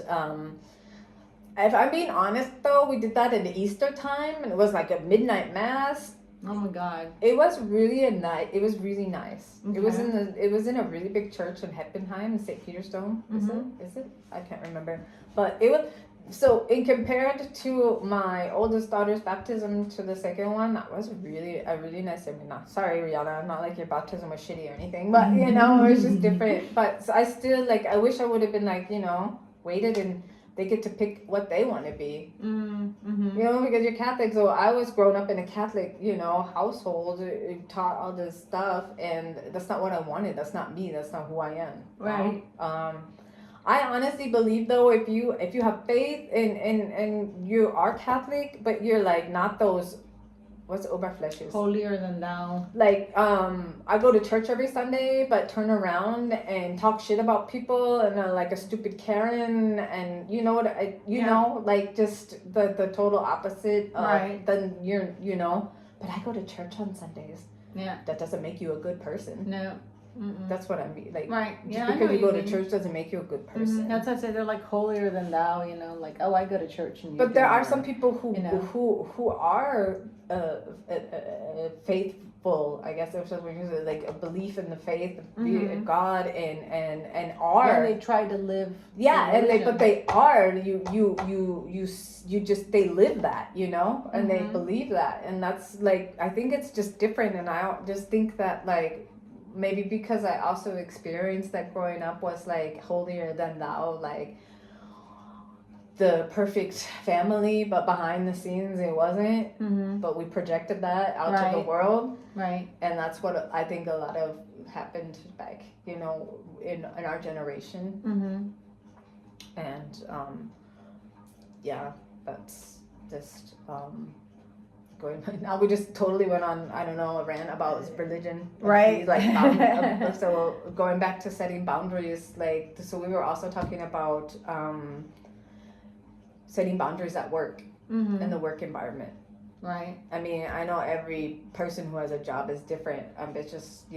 if I'm being honest though, we did that in Easter time, and it was a midnight mass. Oh my God! It was really It was really nice. Okay. It was in a really big church in Heppenheim, in St. Peter's Dome. Is it? I can't remember. But it was. So in compared to my oldest daughter's baptism to the second one, that was really a really nice. I mean, sorry, Rihanna, I'm not your baptism was shitty or anything, but it was just different. But I still I wish I would have been waited and they get to pick what they want to be. Because you're Catholic. So I was grown up in a Catholic, household, taught all this stuff, and that's not what I wanted. That's not me. That's not who I am. Right. I honestly believe though, if you have faith and you are Catholic, but you're like not those, what's oberflächlich? Holier than thou. Like I go to church every Sunday, but turn around and talk shit about people and like a stupid Karen, and you know what you know, like just the total opposite of Right. then you're but I go to church on Sundays. Yeah. That doesn't make you a good person. No. Mm-mm. That's what I mean. Like, right. just Yeah, because you go to mean. church doesn't make you a good person. That's what I say. They're like holier than thou, like, oh, I go to church. And you But there don't, are some people who who are faithful. I guess there's like a belief in the faith of God and are. Yeah, they try to live. Yeah, and they are. You just they live that, and they believe that, and that's like I think it's just different, and I just think that like. Maybe because I also experienced that growing up was like holier than thou, like the perfect family, but behind the scenes it wasn't. But we projected that out to the world, right? And that's what I think a lot of happened back, in our generation. And yeah, that's just. Now we just totally went on a rant about religion, right? So going back to setting boundaries, like so we were also talking about setting boundaries at work in the work environment, right? I mean, I know every person who has a job is different. It's just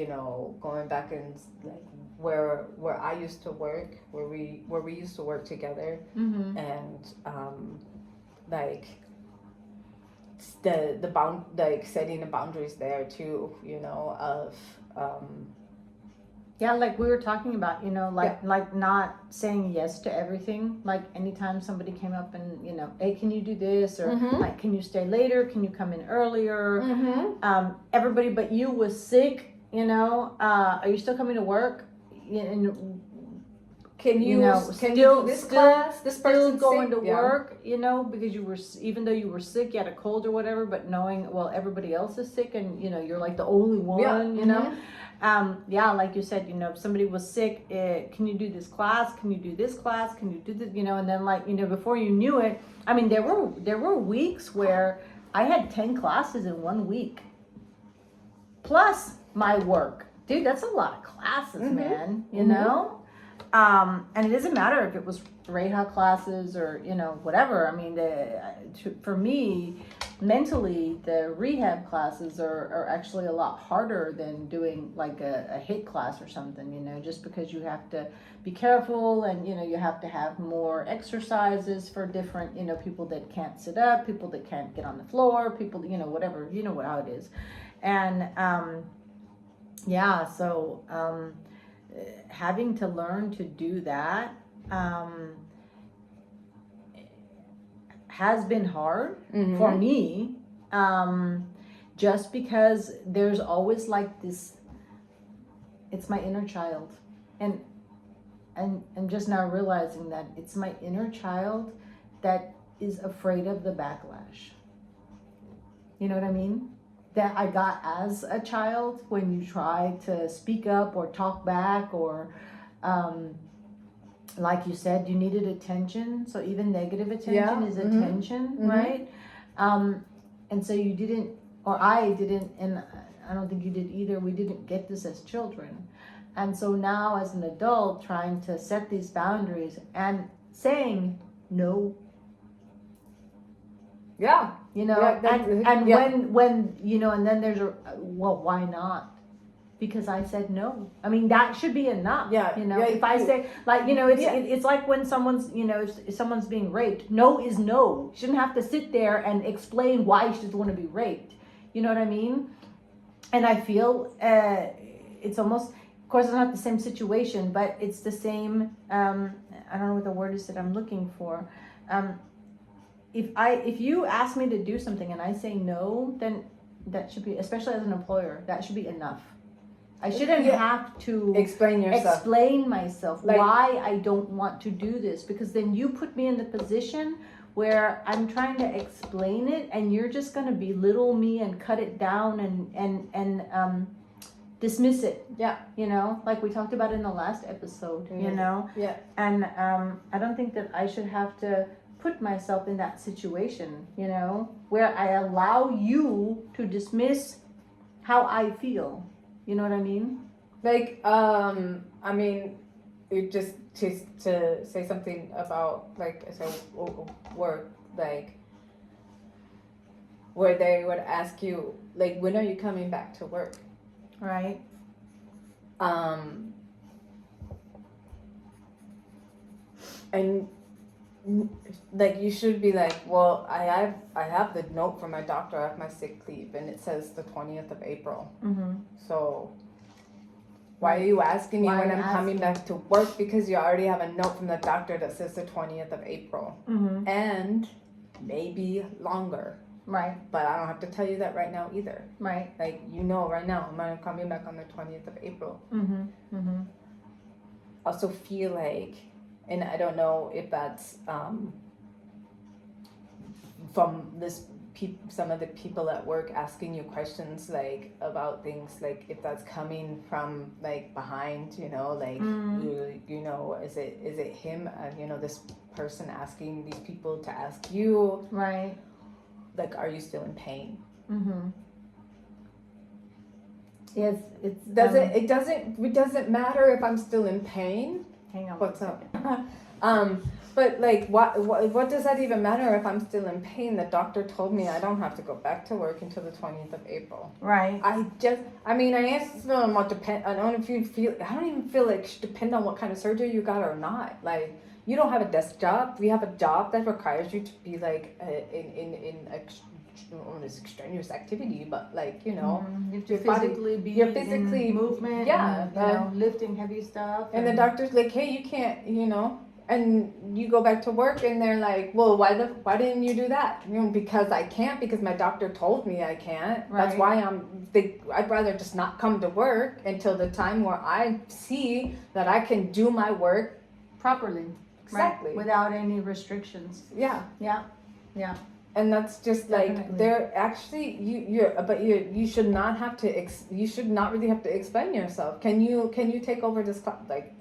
going back and like where I used to work, where we used to work together, and like. Like setting the boundaries there too, of yeah, like we were talking about, like not saying yes to everything. Like anytime somebody came up and hey, can you do this, or like can you stay later, can you come in earlier, everybody but you was sick, are you still coming to work, and can you do this class? This person's going to work, because you were, even though you were sick, you had a cold or whatever, but knowing, well, everybody else is sick and, you're like the only one, yeah, like you said, if somebody was sick, can you do this class? Can you do this class? Can you do this? And then like, before you knew it, I mean, there were weeks where I had 10 classes in 1 week. Plus my work. Dude, that's a lot of classes, man, you know? And it doesn't matter if it was Reha classes or, whatever. I mean, for me, mentally, the rehab classes are actually a lot harder than doing like a HIT class or something, just because you have to be careful and, you have to have more exercises for different, people that can't sit up, people that can't get on the floor, people, whatever, how it is. And, yeah, so, having to learn to do that has been hard for me, just because there's always like this, it's my inner child, and just now realizing that it's my inner child that is afraid of the backlash. You know what I mean? That I got as a child when you try to speak up or talk back, or like you said, you needed attention. So even negative attention is attention, right? And so you didn't, or I didn't, and I don't think you did either. We didn't get this as children. And so now as an adult, trying to set these boundaries and saying no. Yeah. When, and then there's well, why not? Because I said no. I mean, that should be enough. Yeah. If I say, like, it's like when someone's, if someone's being raped, no is no. You shouldn't have to sit there and explain why she doesn't want to be raped. You know what I mean? And I feel it's almost, of course, it's not the same situation, but it's the same, I don't know what the word is that I'm looking for. If you ask me to do something and I say no, then that should be, especially as an employer, that should be enough. I shouldn't have to explain myself, like, why I don't want to do this, because then you put me in the position where I'm trying to explain it and you're just going to belittle me and cut it down and dismiss it. Yeah. You know, like we talked about in the last episode, you know? Yeah. And I don't think that I should have to put myself in that situation, you know, where I allow you to dismiss how I feel. You know what I mean? Like, I mean, it just to say something about, like, so work, like, where they would ask you, like, when are you coming back to work? Right. And like, you should be like, well, I have the note from my doctor, I have my sick leave, and it says the 20th of April. Mm-hmm. So why are you asking me Why when are you I'm coming asking? back to work? Because you already have a note from the doctor that says the 20th of April. Mm-hmm. And maybe longer. Right. But I don't have to tell you that right now either. Right. Like, you know right now, I'm coming back on the 20th of April. Mm-hmm. Mm-hmm. Also feel like, and I don't know if that's from this some of the people at work asking you questions, like, about things, like, if that's coming from, like, behind, you know, like, you know, is it him, you know, this person asking these people to ask you, Right. like, are you still in pain? Mm-hmm. Yes, it doesn't matter if I'm still in pain. Hang on. What's up? But, like, what does that even matter if I'm still in pain? The doctor told me I don't have to go back to work until the 20th of April. Right. I don't even feel like it should depend on what kind of surgery you got or not. Like, you don't have a desk job. We have a job that requires you to be, like, in this extraneous activity, but, like, you know, You have to your body- physically be you're physically- in movement. yeah, And, you know, lifting heavy stuff. and the doctor's like, hey, you can't, you know, and you go back to work and they're like, well, why didn't you do that? You know, because I can't, because my doctor told me I can't. That's Right. why I'd rather just not come to work until the time where I see that I can do my work properly. exactly. Right. Without any restrictions. Yeah. Yeah. Yeah. And that's just like, Definitely. they're actually, you should not have to, you should not really have to explain yourself. Can you take over this class? Like,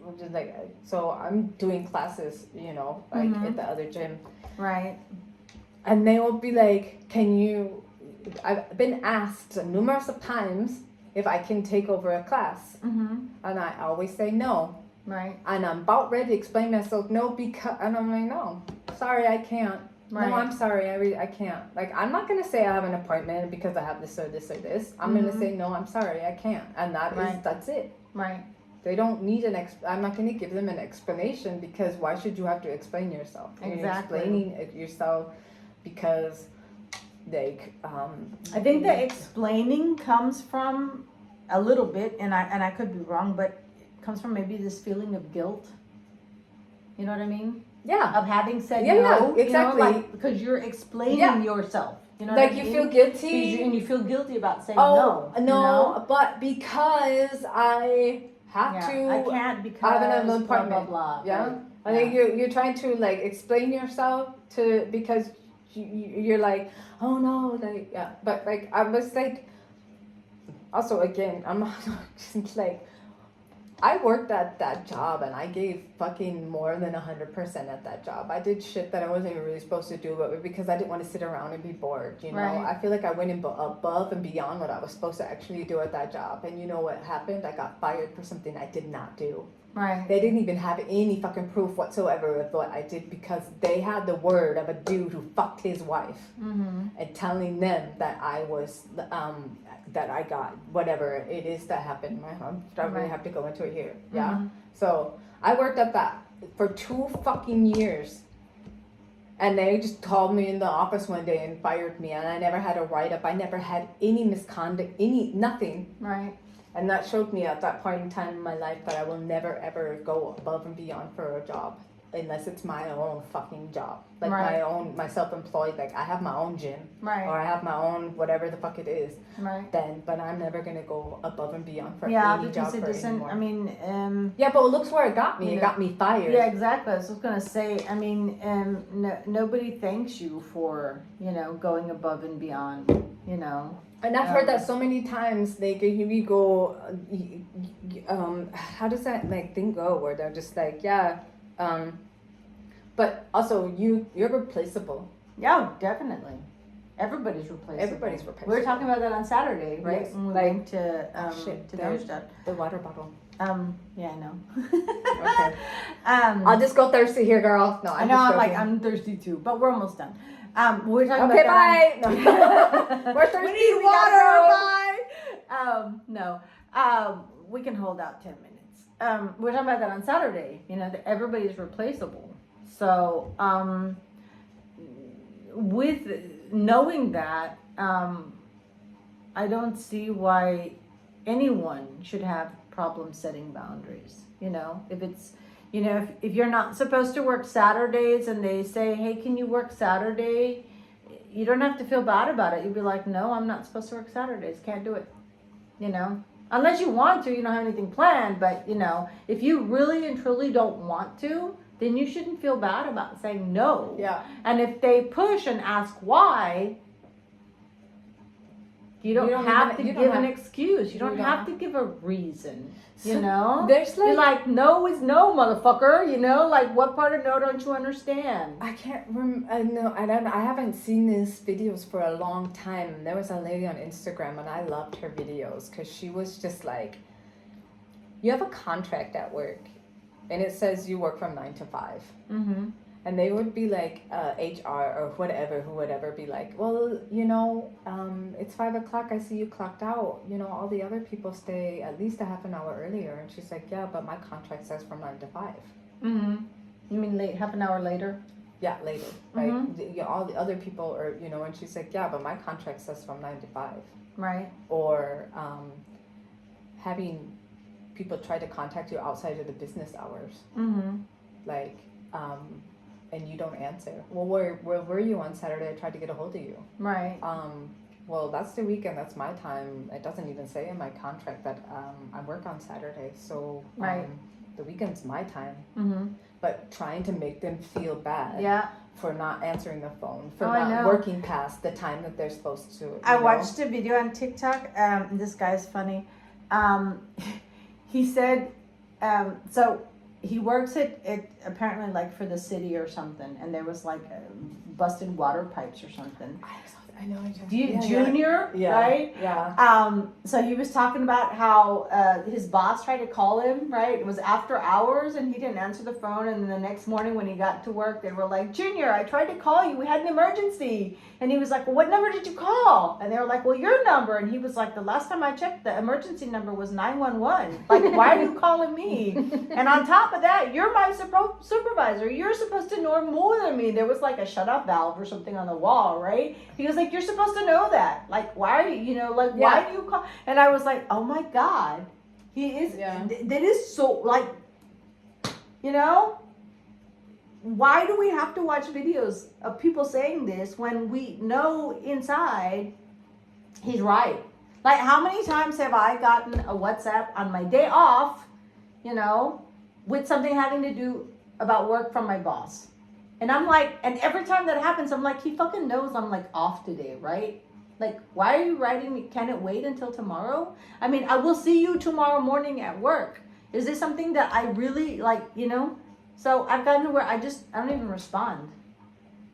so I'm doing classes, you know, like at the other gym. Right. And they will be like, I've been asked numerous of times if I can take over a class. Mm-hmm. And I always say no. Right. And I'm about ready to explain myself, no, and I'm like, no, sorry, I can't. Right. No, I'm sorry, I can't. Like, I'm not going to say I have an appointment because I have this or this or this. I'm going to say, no, I'm sorry, I can't. And that's it. Right. They don't need I'm not going to give them an explanation, because why should you have to explain yourself? Exactly. You're explaining yourself because, like, I think the explaining comes from a little bit, and I could be wrong, but it comes from maybe this feeling of guilt. You know what I mean? yeah. Of having said Yeah, no. yeah, exactly. You know, like, because you're explaining Yeah. yourself. You know Like, what I you mean? feel guilty. And you feel guilty about saying Oh, no. no, You know? but because I have Yeah, to. I can't because I have an blah, appointment. blah, blah. Yeah? Right. I think you're trying to, like, explain yourself because you're like, oh no, like, yeah. But, like, I was like, also, again, I'm not just like, I worked at that job and I gave fucking more than 100% at that job. I did shit that I wasn't even really supposed to do, but because I didn't want to sit around and be bored, you know. Right. I feel like I went above and beyond what I was supposed to actually do at that job. And you know what happened? I got fired for something I did not do. Right. They didn't even have any fucking proof whatsoever of what I did, because they had the word of a dude who fucked his wife and telling them that I was, that I got whatever it is that happened. I don't really have to go into it here. Yeah. So I worked at that for 2 fucking years. And they just called me in the office one day and fired me. And I never had a write-up. I never had any misconduct, nothing. Right. And that showed me at that point in time in my life that I will never ever go above and beyond for a job, unless it's my own fucking job. Like my self-employed, like I have my own gym. Right. Or I have my own whatever the fuck it is. Right. But I'm never gonna go above and beyond for Yeah, any because job it for doesn't, anymore. I mean, yeah, but looks where it got me. you It know, got me fired. yeah, exactly. I was just gonna say, I mean, nobody thanks you for, you know, going above and beyond, you know. And I've heard that so many times. Like you go, how does that like thing go? Where they're just like, yeah, but also you're replaceable. Yeah, definitely. Everybody's replaceable. Everybody's replaceable. We were talking about that on Saturday, right? Yes. When we Like, went to Darmstadt. The water bottle. Yeah, I know. Okay. I'll just go thirsty here, girl. No, I know. I'm thirsty too, but we're almost done. We're talking Okay, about bye. No. We're thirsty. We need water. Bye. No. We can hold out 10 minutes. We're talking about that on Saturday. You know, that everybody's replaceable. So, with knowing that, I don't see why anyone should have problem setting boundaries. You know, if it's, you know, if you're not supposed to work Saturdays and they say, hey, can you work Saturday? You don't have to feel bad about it. You'd be like, no, I'm not supposed to work Saturdays. Can't do it. You know, unless you want to, you don't have anything planned. But, you know, if you really and truly don't want to, then you shouldn't feel bad about saying no. Yeah. And if they push and ask why, you don't have to give an excuse. You don't have to give a reason. You know? There's like... You're like, no is no, motherfucker. You know? Like, what part of no don't you understand? I can't remember. I haven't seen these videos for a long time. There was a lady on Instagram, and I loved her videos because she was just like, you have a contract at work, and it says you work from 9 to 5. Mm-hmm. And they would be like, HR or whatever, who would ever be like, well, you know, it's 5 o'clock. I see you clocked out. You know, all the other people stay at least a half an hour earlier. And she's like, yeah, but my contract says from 9 to 5. Mm-hmm. You mean late, half an hour later? Yeah, later. Right? You know, all the other people are, you know, and she's like, yeah, but my contract says from 9 to 5. Right. Or having people try to contact you outside of the business hours. Mm-hmm. Like, and you don't answer. Well, where were you on Saturday? I tried to get a hold of you. Right. Well, that's the weekend. That's my time. It doesn't even say in my contract that I work on Saturday. So right. The weekend's my time. Mm-hmm. But trying to make them feel bad. Yeah. For not answering the phone, for not working past the time that they're supposed to. I watched a video on TikTok. This guy's funny. He said, so he works at apparently like for the city or something, and there was like busted water pipes or something. I know. Junior, yeah. Right? Yeah. So he was talking about how his boss tried to call him, right? It was after hours, and he didn't answer the phone. And then the next morning when he got to work, they were like, Junior, I tried to call you. We had an emergency. And he was like, well, what number did you call? And they were like, well, your number. And he was like, the last time I checked, the emergency number was 911. Like, why are you calling me? And on top of that, you're my supervisor. You're supposed to know more than me. There was like a shut-off valve or something on the wall, right? He was like, you're supposed to know that. Like, why are you, you know, like, why do you call? And I was like, oh my God. He is, that is so, like, you know? Why do we have to watch videos of people saying this when we know inside he's right? Like, how many times have I gotten a WhatsApp on my day off, you know, with something having to do about work from my boss? And I'm like, and every time that happens, I'm like, he fucking knows I'm like off today, right? Like, why are you writing me? Can it wait until tomorrow? I mean, I will see you tomorrow morning at work. Is this something that I really like, you know? So I've gotten to where I don't even respond,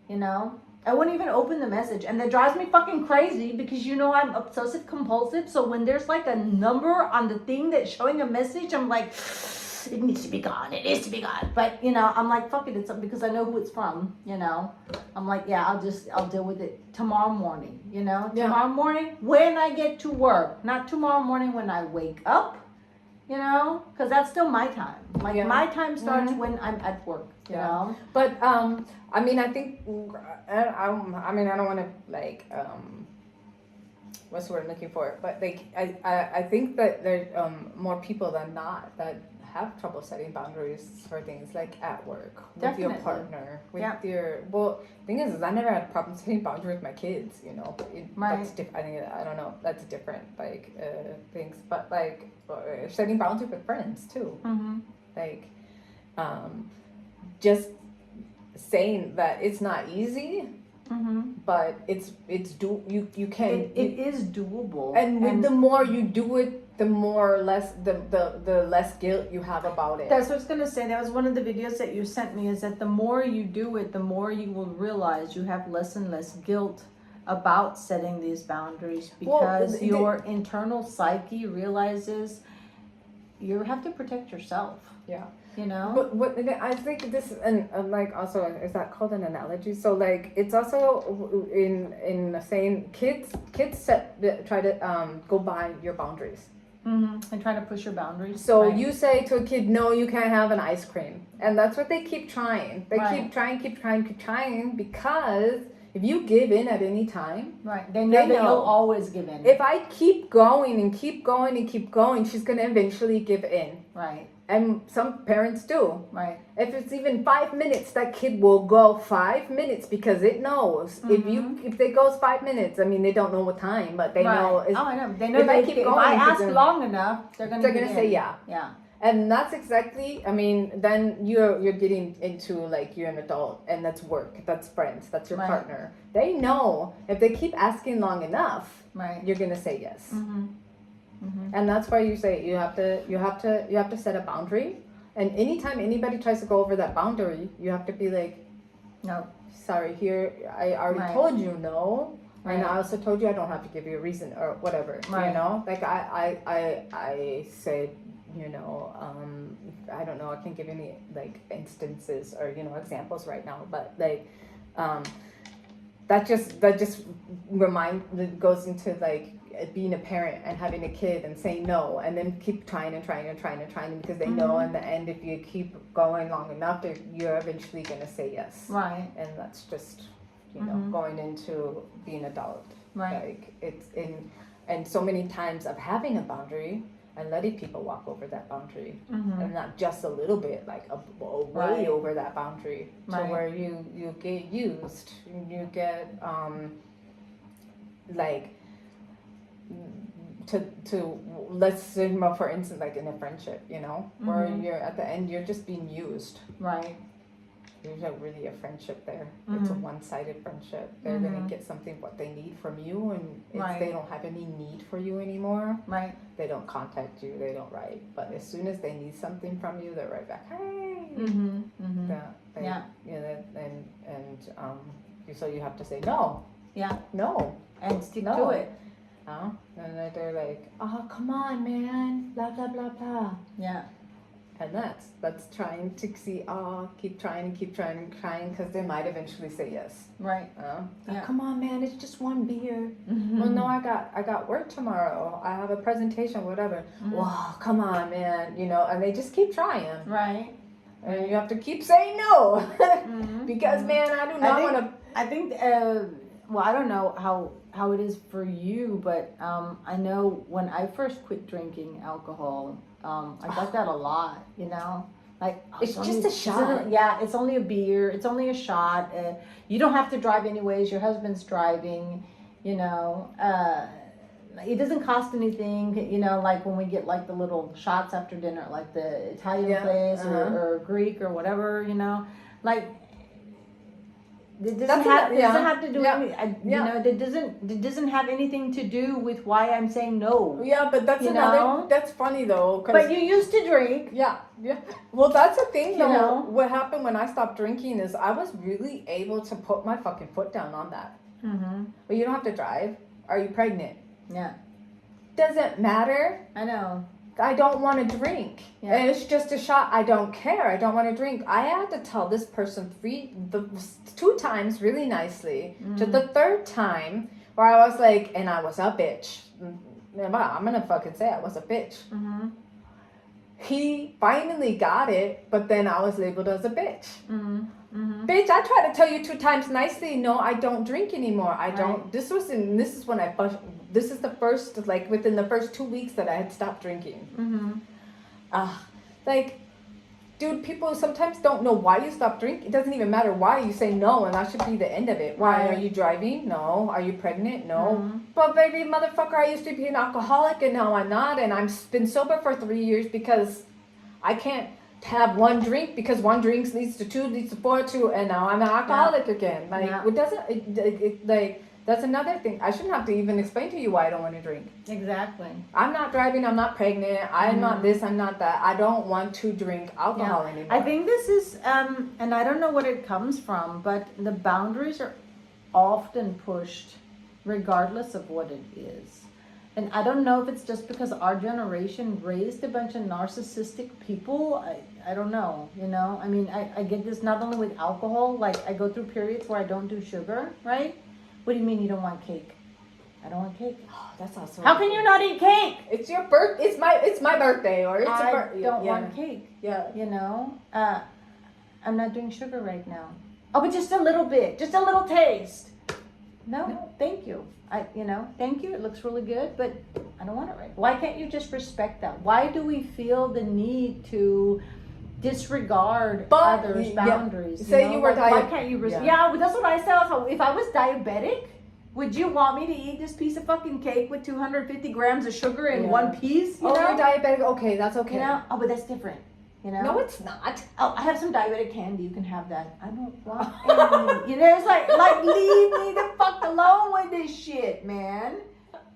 you know? I wouldn't even open the message. And that drives me fucking crazy because, you know, I'm obsessive compulsive. So when there's like a number on the thing that's showing a message, I'm like, it needs to be gone. It needs to be gone. But, you know, I'm like, fuck it. It's because I know who it's from, you know? I'm like, yeah, I'll deal with it tomorrow morning, you know? Yeah. Tomorrow morning when I get to work. Not tomorrow morning when I wake up. You know, because that's still my time. Like my time starts when I'm at work. You know. But I mean, I think I mean, I don't want to like what's the word I'm looking for? But like I think that there's more people than not that have trouble setting boundaries for things like at work, with your partner, with your, well, thing is I never had a problem setting boundaries with my kids, you know, but that's different. I don't know, that's different, like, things, but like, setting boundaries with friends too, like, just saying that it's not easy, but you can. It is doable. And the more you do it, the more less the less guilt you have about it. That's what I was gonna say. That was one of the videos that you sent me. Is that the more you do it, the more you will realize you have less and less guilt about setting these boundaries, because your internal psyche realizes you have to protect yourself. Yeah. You know. But what I think this, and like also, is that called an analogy? So like it's also in saying kids try to go by your boundaries. And try to push your boundaries. So you say to a kid, no, you can't have an ice cream, and that's what they keep trying. They keep trying because if you give in at any time, they know that you'll always give in. If I keep going and keep going and keep going, she's gonna eventually give in. Right. And some parents do. Right. If it's even 5 minutes, that kid will go 5 minutes because it knows. If they goes 5 minutes, I mean they don't know what time, but they know. I know. They know if I ask long enough, they're gonna say yeah. Yeah. And that's exactly. I mean, then you're getting into like you're an adult, and that's work, that's friends, that's your partner. They know if they keep asking long enough, you're gonna say yes. And that's why you say you have to set a boundary. And anytime anybody tries to go over that boundary, you have to be like, no, sorry, here I already told you no, and I also told you I don't have to give you a reason or whatever. You know, like I said, you know, I don't know, I can't give any like instances or examples right now, but like that just goes into like being a parent and having a kid and saying no, and then keep trying because they know in the end if you keep going long enough, you're eventually going to say yes. Right. And that's just going into being adult. Right. Like it's and so many times of having a boundary and letting people walk over that boundary, and not just a little bit, like way over that boundary, to where you get used, you get like to let's say for instance like in a friendship, where you're at the end you're just being used. Right. There's not really a friendship there. It's a one-sided friendship. They're gonna get something what they need from you, and they don't have any need for you anymore. Right. They don't contact you. They don't write. But as soon as they need something from you, they're right back. Hey. So you have to say no. Yeah. No. And stick to it. And they're like, oh, come on, man, blah blah blah blah. Yeah. And that's trying to see, keep trying because they might eventually say yes. Right. Come on, man, it's just one beer. Well, no, I got work tomorrow. I have a presentation, whatever. Wow, come on, man, and they just keep trying. Right. And you have to keep saying no, because man, I do not want to. I think. Well, I don't know how it is for you, but I know when I first quit drinking alcohol, I got that a lot, like it's just a shot. Yeah, it's only a beer. It's only a shot. You don't have to drive anyways. Your husband's driving, it doesn't cost anything, like when we get like the little shots after dinner, like the Italian place or Greek or whatever, like. It doesn't have to do it doesn't have anything to do with why I'm saying no. Yeah, but that's that's funny though. But you used to drink. Yeah. Well, that's the thing though. What happened when I stopped drinking is I was really able to put my fucking foot down on that. But you don't have to drive. Are you pregnant? Yeah. Doesn't matter. I know. I don't want to drink. Yeah. And it's just a shot. I don't care. I don't want to drink. I had to tell this person 2 times really nicely. To the 3rd time where I was like, and I was a bitch. I'm going to fucking say I was a bitch. He finally got it, but then I was labeled as a bitch. Bitch, I tried to tell you 2 times nicely, no, I don't drink anymore. I don't. This is when I this is the first, like within the first 2 weeks that I had stopped drinking. Like, dude, people sometimes don't know why you stop drinking. It doesn't even matter why you say no, and that should be the end of it. Why? Are you driving? No. Are you pregnant? No. But baby, motherfucker, I used to be an alcoholic and now I'm not, and I've been sober for 3 years because I can't have one drink because one drink leads to two, leads to four, two, and now I'm an alcoholic again. Like Yeah. it doesn't. Like that's another thing. I shouldn't have to even explain to you why I don't want to drink. Exactly. I'm not driving. I'm not pregnant. I'm not this. I'm not that. I don't want to drink alcohol anymore. I think this is, and I don't know what it comes from, but the boundaries are often pushed regardless of what it is. And I don't know if it's just because our generation raised a bunch of narcissistic people. I don't know, you know? I mean, I get this not only with alcohol, like I go through periods where I don't do sugar, right? What do you mean you don't want cake? I don't want cake. Oh, that's also. How can you not eat cake? It's your birth. It's my birthday, or it's I don't want cake. Yeah. You know, I'm not doing sugar right now. Oh, but just a little bit, just a little taste. No, thank you. Thank you. It looks really good, but I don't want it right. Why can't you just respect that? Why do we feel the need to disregard others' boundaries? Say you were like, why can't you? Well, that's what I say. Also, if I was diabetic, would you want me to eat this piece of fucking cake with 250 grams of sugar in one piece? You know? You're diabetic. Okay, that's okay. You know? Oh, but that's different. You know? No, it's not. Oh, I have some diabetic candy. You can have that. I don't want any. You know, it's like leave me the fuck alone with this shit, man.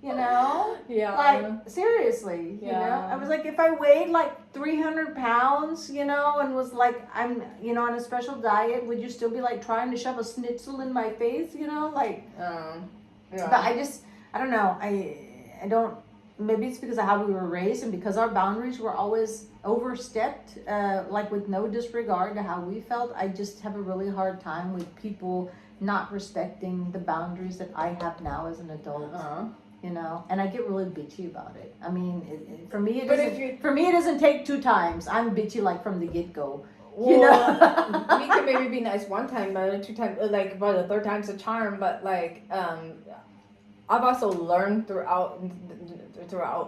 You know? Yeah. Like, seriously, you know? I was like, if I weighed like 300 pounds, you know, and was like, I'm, you know, on a special diet, would you still be like trying to shove a schnitzel in my face, you know? Like, but I don't know. I don't, maybe it's because of how we were raised and because our boundaries were always overstepped, like with no disregard to how we felt. I just have a really hard time with people not respecting the boundaries that I have now as an adult. You know, and I get really bitchy about it. I mean, for me, it doesn't take two times. I'm bitchy like from the get go. You know, we can maybe be nice one time, but two times, like by the third time's a charm. But like, I've also learned throughout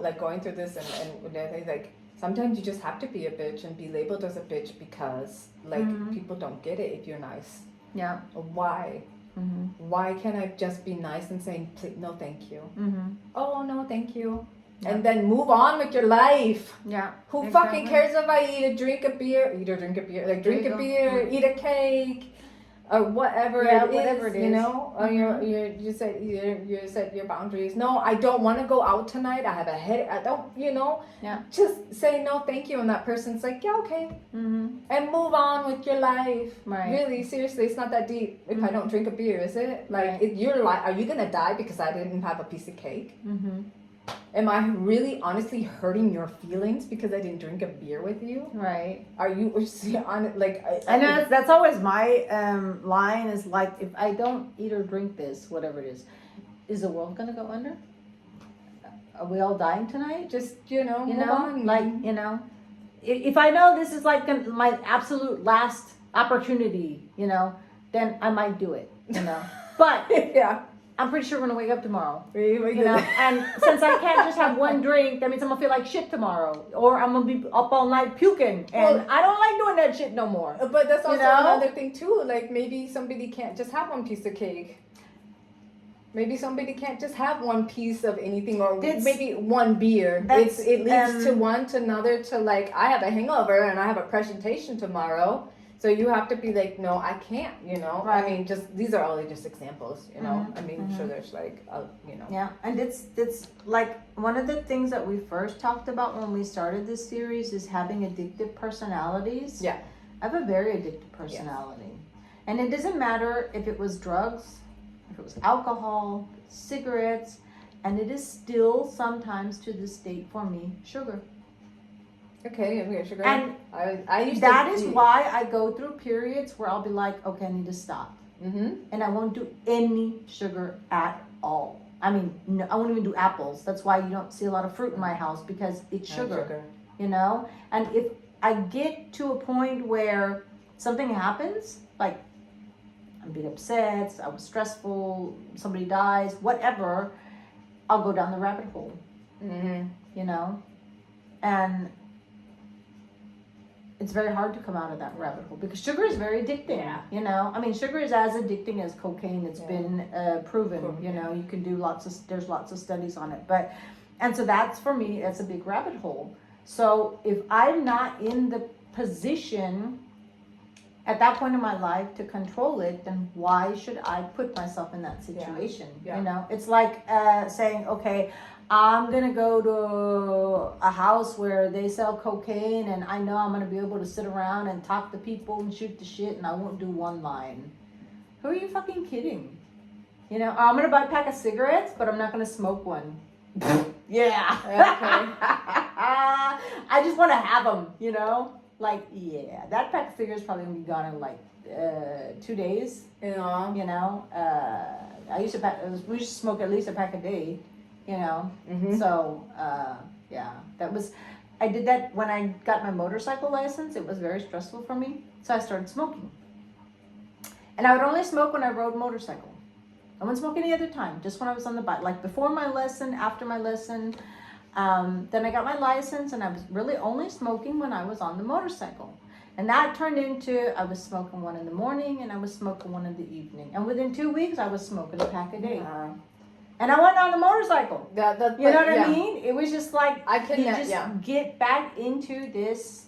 like going through this and things like sometimes you just have to be a bitch and be labeled as a bitch because like people don't get it if you're nice. Yeah. Why? Why can't I just be nice and saying no thank you? Oh no thank you, and then move on with your life. Yeah. Who fucking cares if I eat a drink of beer, like drink a beer, eat a cake, or whatever it is. You know, or you set your boundaries. No, I don't want to go out tonight. I have a headache. I don't, you know. Yeah. Just say no, thank you, and that person's like, yeah, okay, and move on with your life. Right. Really, seriously, it's not that deep. If I don't drink a beer, is it? Like, you're like, are you gonna die because I didn't have a piece of cake? Am I really honestly hurting your feelings because I didn't drink a beer with you? Right. Are you on it? Like, I know that's always my line is like, if I don't eat or drink this, whatever it is the world gonna go under? Are we all dying tonight? Just move on. Like, you know, if I know this is like my absolute last opportunity, you know, then I might do it, you know. But yeah. I'm pretty sure we're gonna wake up tomorrow, you know. And since I can't just have one drink, that means I'm gonna feel like shit tomorrow, or I'm gonna be up all night puking, and I don't like doing that shit no more. But that's also another thing too. Like maybe somebody can't just have one piece of cake. Maybe somebody can't just have one piece of anything, or maybe one beer. It leads to one to another to like I have a hangover and I have a presentation tomorrow. So you have to be like, no, I can't, you know. Right. I mean, just these are only just examples, you know. I mean, sure, there's like, you know. Yeah, and it's like one of the things that we first talked about when we started this series is having addictive personalities. Yeah, I have a very addictive personality, and it doesn't matter if it was drugs, if it was alcohol, cigarettes, and it is still sometimes to this date for me sugar. Okay, sugar. And I used that is why I go through periods where I'll be like, okay, I need to stop. And I won't do any sugar at all. I mean, no, I won't even do apples. That's why you don't see a lot of fruit in my house, because it's sugar. You know? And if I get to a point where something happens, like I'm being upset, I was stressful, somebody dies, whatever, I'll go down the rabbit hole. You know? And it's very hard to come out of that rabbit hole because sugar is very addicting. You know, I mean, sugar is as addicting as cocaine. It's been proven. You know, you can do there's lots of studies on it. And so that's, for me, that's a big rabbit hole. So if I'm not in the position at that point in my life to control it, then why should I put myself in that situation? Yeah. You know, it's like saying, okay, I'm gonna go to a house where they sell cocaine, and I know I'm gonna be able to sit around and talk to people and shoot the shit, and I won't do one line. Who are you fucking kidding? You know, I'm gonna buy a pack of cigarettes, but I'm not gonna smoke one. Yeah. Okay. I just want to have them, you know? Like, yeah, that pack of cigarettes probably gonna be gone in like 2 days. Yeah. You know, we used to smoke at least a pack a day. You know, so yeah, I did that when I got my motorcycle license. It was very stressful for me, so I started smoking. And I would only smoke when I rode motorcycle. I wouldn't smoke any other time, just when I was on the bike, like before my lesson, after my lesson. Then I got my license, and I was really only smoking when I was on the motorcycle. And that turned into, I was smoking one in the morning, and I was smoking one in the evening. And within 2 weeks, I was smoking a pack a day. And I went on the motorcycle. You know what I mean? It was just like, get back into this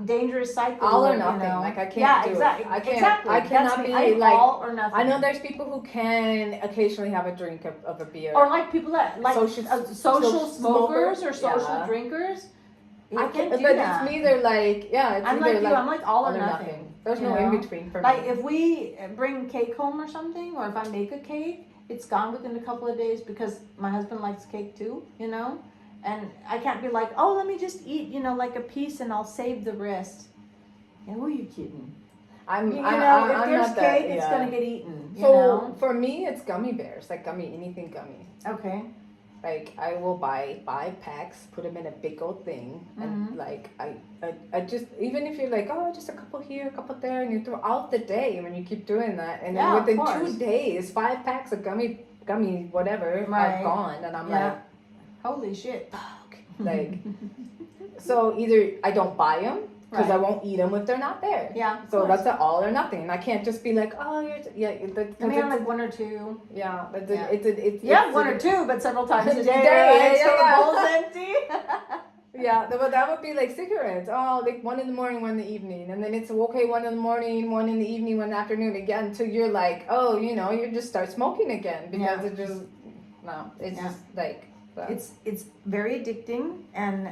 dangerous cycle. All or nothing. You know? Like, I can't do exactly. it. I can't, Exactly. I cannot be I'm like, all or nothing. I know there's people who can occasionally have a drink of a beer. Or like people that, like social smokers or social yeah. drinkers. I can't do that. But it's neither like, yeah, it's I'm either like you, I'm like all or nothing. There's no in between for me. Like if we bring cake home or something, or if I make a cake, it's gone within a couple of days because my husband likes cake too, you know? And I can't be like, oh, let me just eat, you know, like a piece and I'll save the rest. And who are you kidding? I'm if I'm there's not cake, that, it's yeah. gonna get eaten. You So know? for me, it's gummy bears, like anything gummy. Okay. Like I will buy 5 packs, put them in a big old thing, and like I just, even if you're like, oh, just a couple here, a couple there, and you throw out the day when you keep doing that, and then within 2 days, 5 packs of gummy whatever are gone, and I'm like, holy shit. Fuck. Like, so either I don't buy them because I won't eat them if they're not there. Yeah. So that's an all or nothing. I can't just be like, oh, I mean, like 1 or 2. Yeah, but Yeah. it's 1 or 2, but several times a A day, day, right? So yeah. the bowl's empty. Yeah, but that would be like cigarettes. Oh, like 1 in the morning, 1 in the evening, and then it's okay 1 in the morning, 1 in the evening, 1 in the afternoon again until you're like, oh, you know, you just start smoking again because it just just like. It's very addicting, and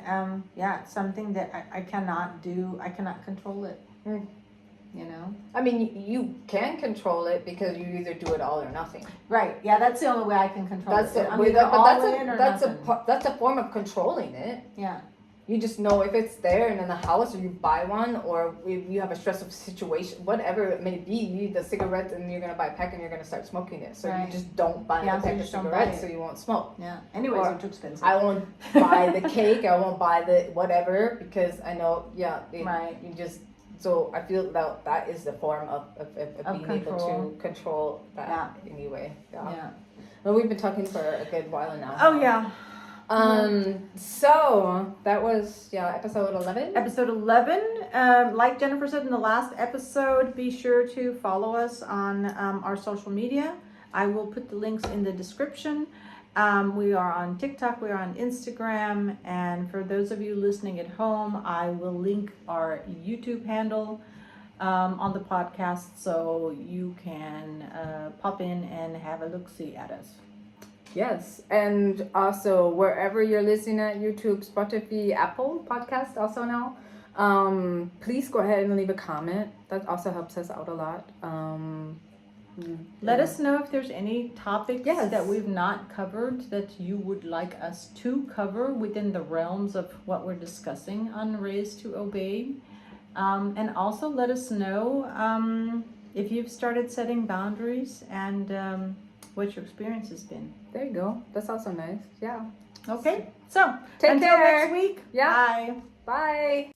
it's something that I cannot do. I cannot control it. You know. I mean, you can control it because you either do it all or nothing. Right. Yeah, that's the only way I can control it. That's a form of controlling it. Yeah. You just know if it's there and in the house, or you buy one, or if you have a stressful situation, whatever it may be, you need the cigarettes and you're going to buy a pack and you're going to start smoking it. So you just don't buy a pack of cigarettes so you won't smoke. Yeah. Anyways, they're too expensive. I won't buy the cake. I won't buy the whatever because I know, you just, so I feel that is the form of being able to control that anyway. Yeah. Well, we've been talking for a good while now. Oh, yeah. So that was episode 11. Episode 11. Like Jennifer said in the last episode, be sure to follow us on our social media. I will put the links in the description. We are on TikTok, we are on Instagram, and for those of you listening at home, I will link our YouTube handle on the podcast so you can pop in and have a look-see at us. Yes, and also wherever you're listening at YouTube, Spotify, Apple Podcast also now, please go ahead and leave a comment. That also helps us out a lot. Let us know if there's any topics that we've not covered that you would like us to cover within the realms of what we're discussing on Raised to Obey. And also let us know if you've started setting boundaries and what your experience has been. There you go. That's also nice. Yeah. Okay. So, Take until care. next week. Yeah. Bye. Bye.